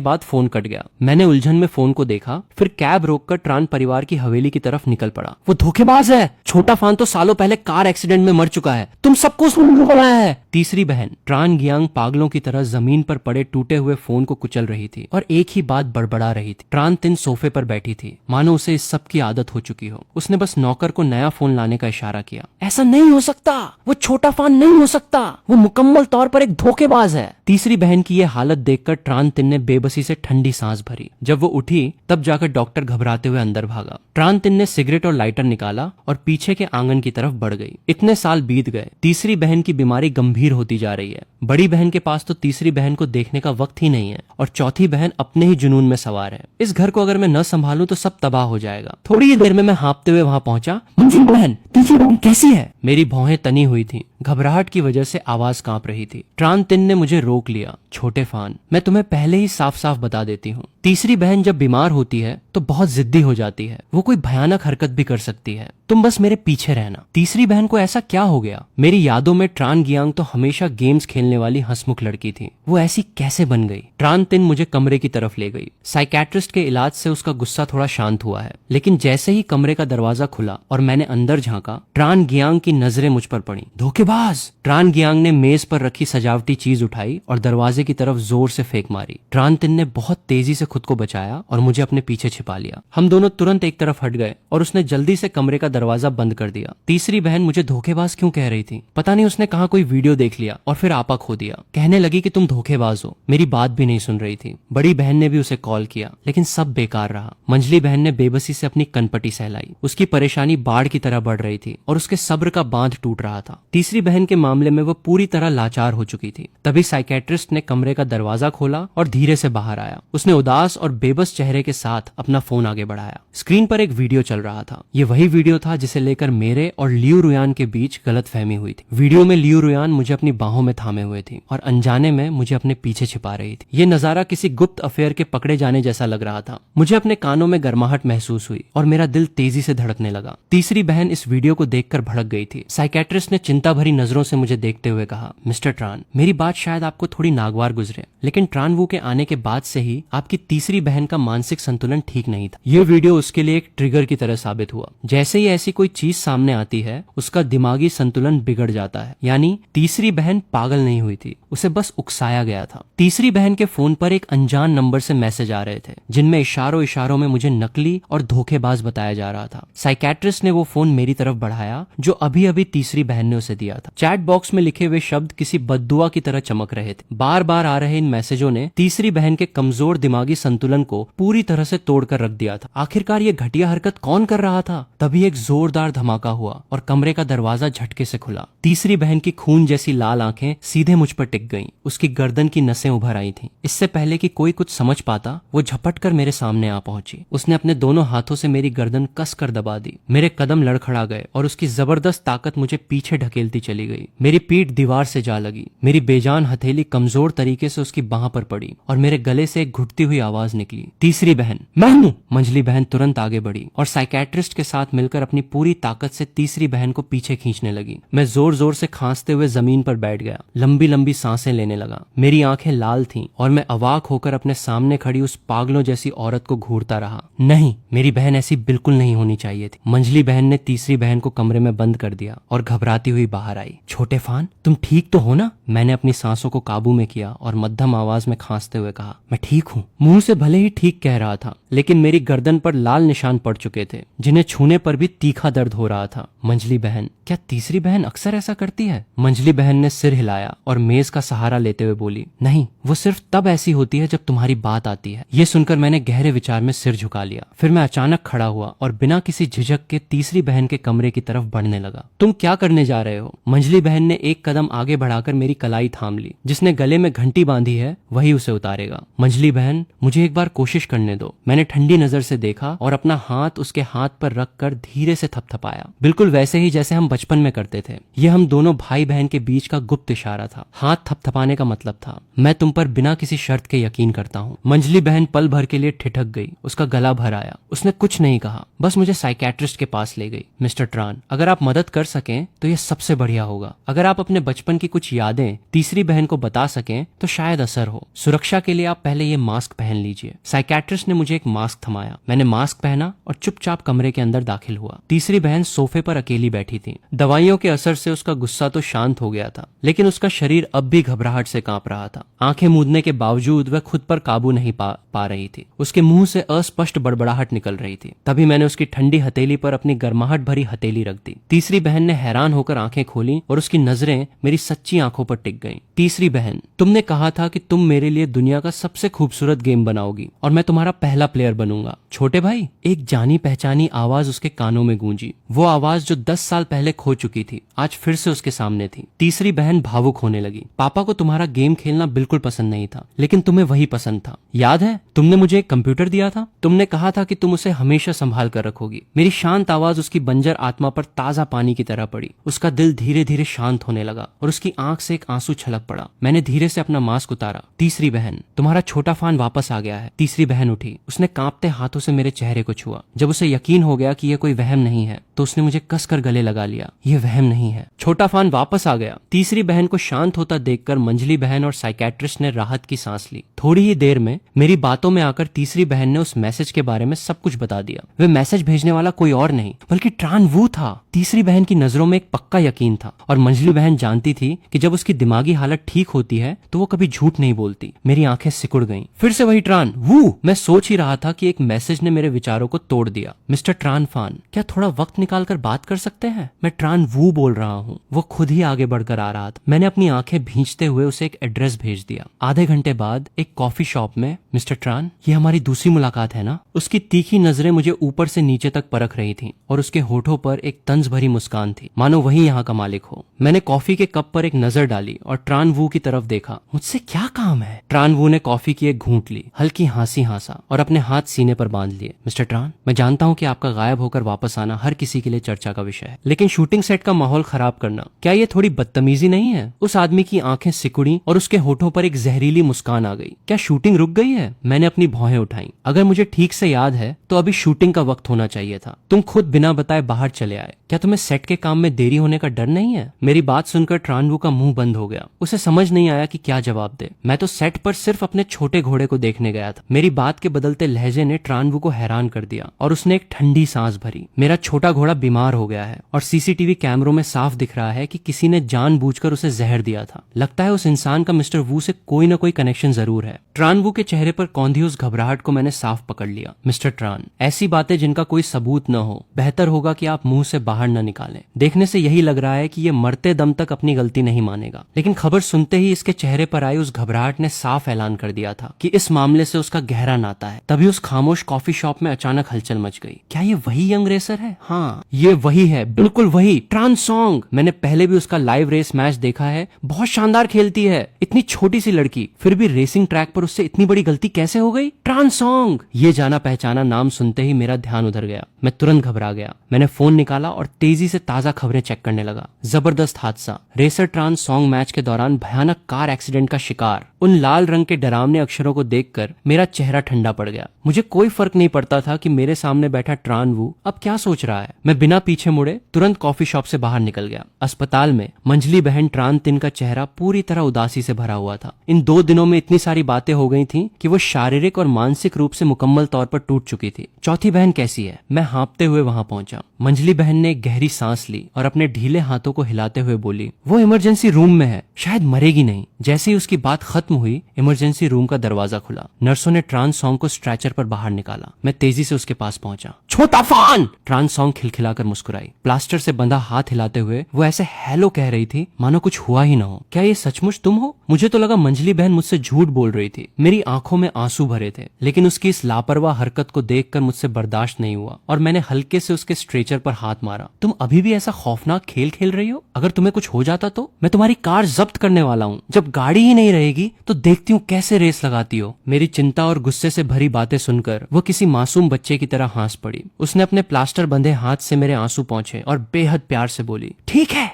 बाद फोन कट गया। मैंने उलझन में फोन को देखा, फिर कैब रोककर ट्रान परिवार की हवेली की तरफ निकल पड़ा। वो धोखेबाज है। छोटा फान तो सालों पहले कार एक्सीडेंट में मर चुका है। तुम सबको उसमें बुलाया है। तीसरी बहन ट्रान गियांग पागलों की तरह जमीन पर पड़े टूटे हुए फोन को कुचल रही थी और एक ही बात बड़बड़ा रही थी। ट्रान तिन सोफे पर बैठी थी, मानो उसे इस सब की आदत हो चुकी हो। उसने बस नौकर को नया फोन लाने का इशारा किया। ऐसा नहीं हो सकता, वो छोटा फान नहीं हो सकता, वो मुकम्मल तौर पर एक धोखेबाज है। तीसरी बहन की यह हालत देखकर ट्रान तिन ने बेबसी से ठंडी सांस भरी। जब वो उठी तब जाकर डॉक्टर घबराते हुए अंदर भागा। ट्रान तिन ने सिगरेट और लाइटर निकाला और पीछे के आंगन की तरफ बढ़ गई। इतने साल बीत गए, तीसरी बहन की बीमारी गंभीर होती जा रही है। बड़ी बहन के पास तो तीसरी बहन को देखने का वक्त ही नहीं है और चौथी बहन अपने ही जुनून में सवार है। इस घर को अगर मैं न संभालूं तो सब तबाह हो जाएगा। थोड़ी ही देर में मैं हाँपते हुए वहां पहुंचा। मंजली बहन, तीसरी बहन कैसी है? मेरी भौहें तनी हुई थी, घबराहट की वजह से आवाज कांप रही थी। ट्रान तिन ने मुझे रोक लिया। छोटे फान, मैं तुम्हें पहले ही साफ साफ बता देती हूँ, तीसरी बहन जब बीमार होती है तो बहुत जिद्दी हो जाती है। वो कोई भयानक हरकत भी कर सकती है। तुम बस मेरे पीछे रहना। तीसरी बहन को ऐसा क्या हो गया? मेरी यादों में ट्रान गियांग तो हमेशा गेम्स खेलने वाली हंसमुख लड़की थी। वो ऐसी कैसे बन गई? ट्रान तिन मुझे कमरे की तरफ ले गई। साइकेट्रिस्ट के इलाज से उसका गुस्सा थोड़ा शांत हुआ है, लेकिन जैसे ही कमरे का दरवाजा खुला और मैंने अंदर झांका, ट्रान गियांग की नजरें मुझ पर पड़ी। धोखेबाज! ट्रान गियांग ने मेज पर रखी सजावटी चीज उठाई और दरवाजे की तरफ जोर से फेंक मारी। ट्रान तिन ने बहुत तेजी से खुद को बचाया और मुझे अपने पीछे छिपा लिया। हम दोनों तुरंत एक तरफ हट गए और उसने जल्दी से कमरे का दरवाजा बंद कर दिया। तीसरी बहन मुझे धोखेबाज क्यों कह रही थी? पता नहीं उसने कहाँ कोई वीडियो देख लिया और फिर आपा खो दिया। कहने लगी कि तुम धोखेबाज हो। मेरी बात भी नहीं सुन रही थी। बड़ी बहन ने भी उसे कॉल किया, लेकिन सब बेकार रहा। मंजली बहन ने बेबसी से अपनी कनपटी सहलाई। उसकी परेशानी बाढ़ की तरह बढ़ रही थी और उसके सब्र का बांध टूट रहा था। तीसरी बहन के मामले में वो पूरी तरह लाचार हो चुकी थी। तभी साइकेट्रिस्ट ने कमरे का दरवाजा खोला और धीरे से बाहर आया। उसने उदास और बेबस चेहरे के साथ अपना फोन आगे बढ़ाया। स्क्रीन पर एक वीडियो चल रहा था। ये वही वीडियो था जिसे लेकर मेरे और लियू रुयान के बीच गलतफहमी हुई थी। वीडियो में लियू रुयान मुझे अपनी बाहों में थामे हुए थी और अनजाने में मुझे अपने पीछे छिपा रही थी। ये नजारा किसी गुप्त अफेयर के पकड़े जाने जैसा लग रहा था। मुझे अपने कानों में गर्माहट महसूस हुई और मेरा दिल तेजी से धड़कने लगा। तीसरी बहन इस वीडियो को देखकर भड़क गई थी। साइकेट्रिस्ट ने चिंता भरी भरी नजरों से मुझे देखते हुए कहा, मिस्टर ट्रान, मेरी बात शायद आपको थोड़ी नागवार गुजरे, लेकिन ट्रान वू के आने के बाद से ही आपकी तीसरी बहन का मानसिक संतुलन ठीक नहीं था। ये वीडियो उसके लिए एक ट्रिगर की तरह साबित हुआ। जैसे ही ऐसी कोई चीज सामने आती है, उसका दिमागी संतुलन बिगड़ जाता है। यानी तीसरी बहन पागल नहीं हुई थी, उसे बस उकसाया गया था। तीसरी बहन के फोन पर एक अनजान नंबर से मैसेज आ रहे थे, जिनमें इशारों इशारों में मुझे नकली और धोखेबाज बताया जा रहा था। साइकेट्रिस्ट ने वो फोन मेरी तरफ बढ़ाया जो अभी अभी तीसरी बहन ने उसे दिया था। चैट बॉक्स में लिखे हुए शब्द किसी बद्दुआ की तरह चमक रहे थे। बार बार आ रहे इन मैसेजों ने तीसरी बहन के कमजोर दिमागी संतुलन को पूरी तरह से तोड़कर रख दिया था। आखिरकार ये घटिया हरकत कौन कर रहा था? तभी एक जोरदार धमाका हुआ और कमरे का दरवाजा झटके से खुला। तीसरी बहन की खून जैसी लाल आंखें सीधे मुझ पर टिक गईं। उसकी गर्दन की नसें उभर आई थीं। इससे पहले कि कोई कुछ समझ पाता, वो झपट कर मेरे सामने आ पहुंची। उसने अपने दोनों हाथों से मेरी गर्दन कस कर दबा दी। मेरे कदम लड़खड़ा गए और उसकी जबरदस्त ताकत मुझे पीछे ढकेलती चली गई। मेरी पीठ दीवार से जा लगी। मेरी बेजान हथेली कमजोर तरीके से उसकी बाह पर पड़ी और मेरे गले से एक घुटती हुई आवाज निकली, तीसरी बहन। मैं हूं। मंजली बहन तुरंत आगे बढ़ी और साइकेट्रिस्ट के साथ मिलकर अपनी पूरी ताकत से तीसरी बहन को पीछे खींचने लगी। मैं जोर जोर से खांसते हुए जमीन पर बैठ गया, लंबी लंबी सांसें लेने लगा। मेरी आंखें लाल थीं और मैं अवाक होकर अपने सामने खड़ी उस पागलों जैसी औरत को घूरता रहा। नहीं, मेरी बहन ऐसी बिल्कुल नहीं होनी चाहिए थी। मंजली बहन ने तीसरी बहन को कमरे में बंद कर दिया और घबराती हुई बाहर आई। छोटे फान, तुम ठीक तो हो ना? मैंने अपनी सांसों को काबू में किया और मध्यम आवाज में खांसते हुए कहा, मैं ठीक हूँ। मुंह से भले ही ठीक कह रहा था, लेकिन मेरी गर्दन पर लाल निशान पड़ चुके थे, जिन्हें छूने पर भी तीखा दर्द हो रहा था। मंजली बहन, क्या तीसरी बहन अक्सर ऐसा करती है? मंजली बहन ने सिर हिलाया और मेज का सहारा लेते हुए बोली, नहीं, वो सिर्फ तब ऐसी होती है जब तुम्हारी बात आती है। ये सुनकर मैंने गहरे विचार में सिर झुका लिया। फिर मैं अचानक खड़ा हुआ और बिना किसी झिझक के तीसरी बहन के कमरे की तरफ बढ़ने लगा। तुम क्या करने जा रहे हो? मंजली बहन ने एक कदम आगे बढ़ाकर मेरी कलाई थाम ली। जिसने गले में घंटी बांधी है वही उसे उतारेगा। मंजली बहन, मुझे एक बार कोशिश करने दो। मैंने ठंडी नजर से देखा और अपना हाथ उसके हाथ पर रखकर धीरे से थपथपाया, बिल्कुल वैसे ही जैसे हम बचपन में करते थे। यह हम दोनों भाई बहन के बीच का गुप्त इशारा था। हाथ थपथपाने का मतलब था, मैं तुम पर बिना किसी शर्त के यकीन करता हूँ। मंजली बहन पल भर के लिए ठिठक गई। उसका गला भर आया। उसने कुछ नहीं कहा, बस मुझे साइकेट्रिस्ट के पास ले गई। मिस्टर ट्रान, अगर आप मदद कर सकें तो यह सबसे बढ़िया होगा। अगर आप अपने बचपन की कुछ यादें तीसरी बहन को बता सकें तो शायद असर हो। सुरक्षा के लिए आप पहले ये मास्क पहन लीजिए। साइकेट्रिस्ट ने मुझे एक मास्क थमाया। मैंने मास्क पहना और चुपचाप कमरे के अंदर दाखिल हुआ। तीसरी बहन सोफे पर अकेली बैठी थी। दवाइयों के असर से उसका गुस्सा तो शांत हो गया था, लेकिन उसका शरीर अब भी घबराहट से कांप रहा था। आंखें मूंदने के बावजूद वह खुद पर काबू नहीं पा रही थी। उसके मुंह से अस्पष्ट बड़बड़ाहट निकल रही थी। तभी मैंने उसकी ठंडी हथेली पर अपनी गर्माहट भरी हथेली रख दी। तीसरी बहन ने हैरान होकर आंखें खोली और उसकी नजरें मेरी सच्ची आंखों पर टिक गईं। तीसरी बहन, तुमने कहा था कि तुम मेरे लिए दुनिया का सबसे खूबसूरत गेम बनाओगी और मैं तुम्हारा पहला प्लेयर बनूंगा। छोटे भाई, एक जानी पहचानी आवाज उसके कानों में गूंजी। वो आवाज जो 10 साल पहले खो चुकी थी, आज फिर से उसके सामने थी। तीसरी बहन भावुक होने लगी। पापा को तुम्हारा गेम खेलना बिल्कुल पसंद नहीं था, लेकिन तुम्हें वही पसंद था। याद है, तुमने मुझे एक कंप्यूटर दिया था। तुमने कहा था कि तुम उसे हमेशा संभाल कर रखोगी। मेरी शांत आवाज उसकी बंजर आत्मा पर ताजा पानी की तरह पड़ी। उसका दिल धीरे धीरे शांत होने लगा और उसकी आंख से एक आंसू छलक पड़ा। मैंने धीरे से अपना मास्क उतारा। तीसरी बहन, तुम्हारा छोटा फान वापस आ गया है। तीसरी बहन उठी। उसने कांपते हाथों से मेरे चेहरे को छुआ। जब उसे यकीन हो गया कि यह कोई वहम नहीं है, तो उसने मुझे कसकर गले लगा लिया। यह वहम नहीं है, छोटा फान वापस आ गया। तीसरी बहन को शांत होता देखकर मंजली बहन और साइकेट्रिस्ट ने राहत की सांस ली। थोड़ी ही देर में मेरी बातों में आकर तीसरी बहन ने उस मैसेज के बारे में सब कुछ बता दिया। वे मैसेज भेजने वाला कोई और नहीं बल्कि ट्रान वू था। तीसरी बहन की नजरों में एक पक्का यकीन था और मंजली बहन जानती थी कि जब उसकी दिमागी हालत ठीक होती है तो वो कभी झूठ नहीं बोलती। मेरी आंखें सिकुड़ गईं। फिर से वही ट्रान वू। मैं सोच ही रहा था कि एक मैसेज ने मेरे विचारों को तोड़ दिया। मिस्टर ट्रान फान, क्या थोड़ा वक्त निकाल कर बात कर सकते हैं? मैं ट्रान वू बोल रहा हूँ। वो खुद ही आगे बढ़कर आ रहा था। मैंने अपनी आंखें भींचते हुए उसे एक एड्रेस भेज दिया। आधे घंटे बाद एक कॉफी शॉप में। मिस्टर ट्रान, ये हमारी दूसरी मुलाकात है ना? उसकी तीखी नजरें मुझे ऊपर से नीचे तक परख रही थीं और उसके होठों पर एक तंज भरी मुस्कान थी, मानो वही यहाँ का मालिक हो। मैंने कॉफी के कप पर एक नजर डाली और ट्रान वू की तरफ देखा। मुझसे क्या काम है? ट्रान वू ने कॉफी की एक घूंट ली, हल्की हंसी हंसा और अपने हाथ सीने पर बांध लिए। मिस्टर ट्रान, मैं जानता हूँ कि आपका गायब होकर वापस आना हर किसी के लिए चर्चा का विषय है, लेकिन शूटिंग सेट का माहौल खराब करना, क्या ये थोड़ी बदतमीजी नहीं है? उस आदमी की आंखें सिकुड़ी और उसके होठों पर एक जहरीली मुस्कान आ गई। क्या शूटिंग रुक गई है? मैंने अपनी भौहें उठाई। अगर मुझे ठीक से याद है तो अभी शूटिंग का वक्त होना चाहिए था। तुम खुद बिना बताए बाहर चले आए। क्या तुम्हें सेट के काम में देरी होने का डर नहीं? नहीं है? मेरी बात सुनकर ट्रानवू का मुंह बंद हो गया। उसे समझ नहीं आया कि क्या जवाब दे। मैं तो सेट पर सिर्फ अपने छोटे घोड़े को देखने गया था। मेरी बात के बदलते लहजे ने ट्रानवू को हैरान कर दिया और उसने एक ठंडी सांस भरी। मेरा छोटा घोड़ा बीमार हो गया है और सीसीटीवी कैमरों में साफ दिख रहा है कि किसी ने जानबूझकर उसे जहर दिया था। लगता है उस इंसान का मिस्टर वू से कोई ना कोई कनेक्शन जरूर है। ट्रानवू के चेहरे पर कौंधी उस घबराहट को मैंने साफ पकड़ लिया। मिस्टर ट्रान, ऐसी बातें जिनका कोई सबूत न हो, बेहतर होगा कि आप मुंह से बाहर न निकालें। देखने से यही लग रहा है कि ये मरते दम तक अपनी गलती नहीं मानेगा। लेकिन खबर सुनते ही इसके चेहरे पर आई उस घबराहट ने साफ ऐलान कर दिया था कि इस मामले से उसका गहरा नाता है। तभी उस खामोश कॉफी शॉप में अचानक हलचल मच गई। क्या ये वही यंग रेसर है? हाँ, ये वही है, बिल्कुल वही, ट्रान सॉन्ग। मैंने पहले भी उसका लाइव रेस मैच देखा है। बहुत शानदार खेलती है। इतनी छोटी सी लड़की, फिर भी रेसिंग ट्रैक पर उससे इतनी बड़ी गलती कैसे हो गई? ट्रान सॉन्ग। ये जाना पहचाना नाम सुनते ही मेरा ध्यान उधर गया। मैं तुरंत घबरा गया। मैंने फोन निकाला और तेजी से ताजा खबरें चेक करने लगा। जबरदस्त हादसा, रेसर ट्रान सॉन्ग मैच के दौरान भयानक कार एक्सीडेंट का शिकार। उन लाल रंग के डरावने अक्षरों को देखकर मेरा चेहरा ठंडा पड़ गया। मुझे कोई फर्क नहीं पड़ता था कि मेरे सामने बैठा ट्रानवू अब क्या सोच रहा है। मैं बिना पीछे मुड़े तुरंत कॉफी शॉप से बाहर निकल गया। अस्पताल में मंजली बहन ट्रान तिन का चेहरा पूरी तरह उदासी से भरा हुआ था। इन 2 दिनों में इतनी सारी बातें हो गई थीं कि वो शारीरिक और मानसिक रूप से मुकम्मल तौर पर टूट चुकी थी। चौथी बहन कैसी है? मैं हाँपते हुए वहां पहुंचा। मंजली बहन ने एक गहरी सांस ली और अपने ढीले हाथों को हिलाते हुए बोली, वो इमरजेंसी रूम में है, शायद मरेगी नहीं। जैसे ही उसकी बात खत्म हुई, इमरजेंसी रूम का दरवाजा खुला। नर्सों ने ट्रान सॉन्ग को स्ट्रेचर पर बाहर निकाला। मैं तेजी से उसके पास पहुंचा। छोटा फान! ट्रान सॉन्ग खिलखिलाकर मुस्कुराई। प्लास्टर से बंधा हाथ हिलाते हुए वो ऐसे हेलो कह रही थी मानो कुछ हुआ ही ना हो। क्या ये सचमुच तुम हो? मुझे तो लगा मंजली बहन मुझसे झूठ बोल रही थी। मेरी आंखों में आंसू भरे थे, लेकिन उसकी इस लापरवाह हरकत को देखकर मुझसे बर्दाश्त नहीं हुआ और मैंने हल्के से उसके स्ट्रेचर पर हाथ मारा। तुम अभी भी ऐसा खौफनाक खेल खेल रही हो? अगर तुम्हें कुछ हो जाता तो? मैं तुम्हारी कार जब्त करने वाला हूँ। जब गाड़ी ही नहीं रहेगी तो देखती हूँ कैसे रेस लगाती हो। मेरी चिंता और गुस्से से भरी बातें सुनकर वो किसी मासूम बच्चे की तरह हंस पड़ी। उसने अपने प्लास्टर बंधे हाथ से मेरे आंसू पोंछे और बेहद प्यार से बोली, ठीक है,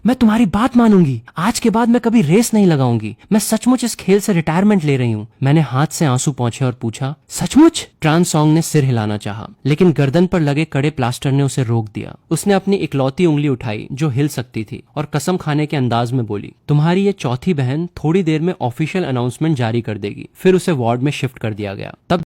मैं तुम्हारी बात मानूंगी। आज के बाद मैं कभी रेस नहीं लगाऊंगी। मैं सचमुच इस खेल से रिटायरमेंट ले रही हूँ। मैंने हाथ से आंसू पोंछे और पूछा, सचमुच? ट्रान सॉन्ग ने सिर हिलाना चाहा, लेकिन गर्दन पर लगे कड़े प्लास्टर ने उसे रोक दिया। उसने अपनी इकलौती उंगली उठाई जो हिल सकती थी और कसम खाने के अंदाज में बोली, तुम्हारी ये चौथी बहन थोड़ी देर में ऑफिशियल अनाउंसमेंट जारी कर देगी। फिर उसे वार्ड में शिफ्ट कर दिया गया। तब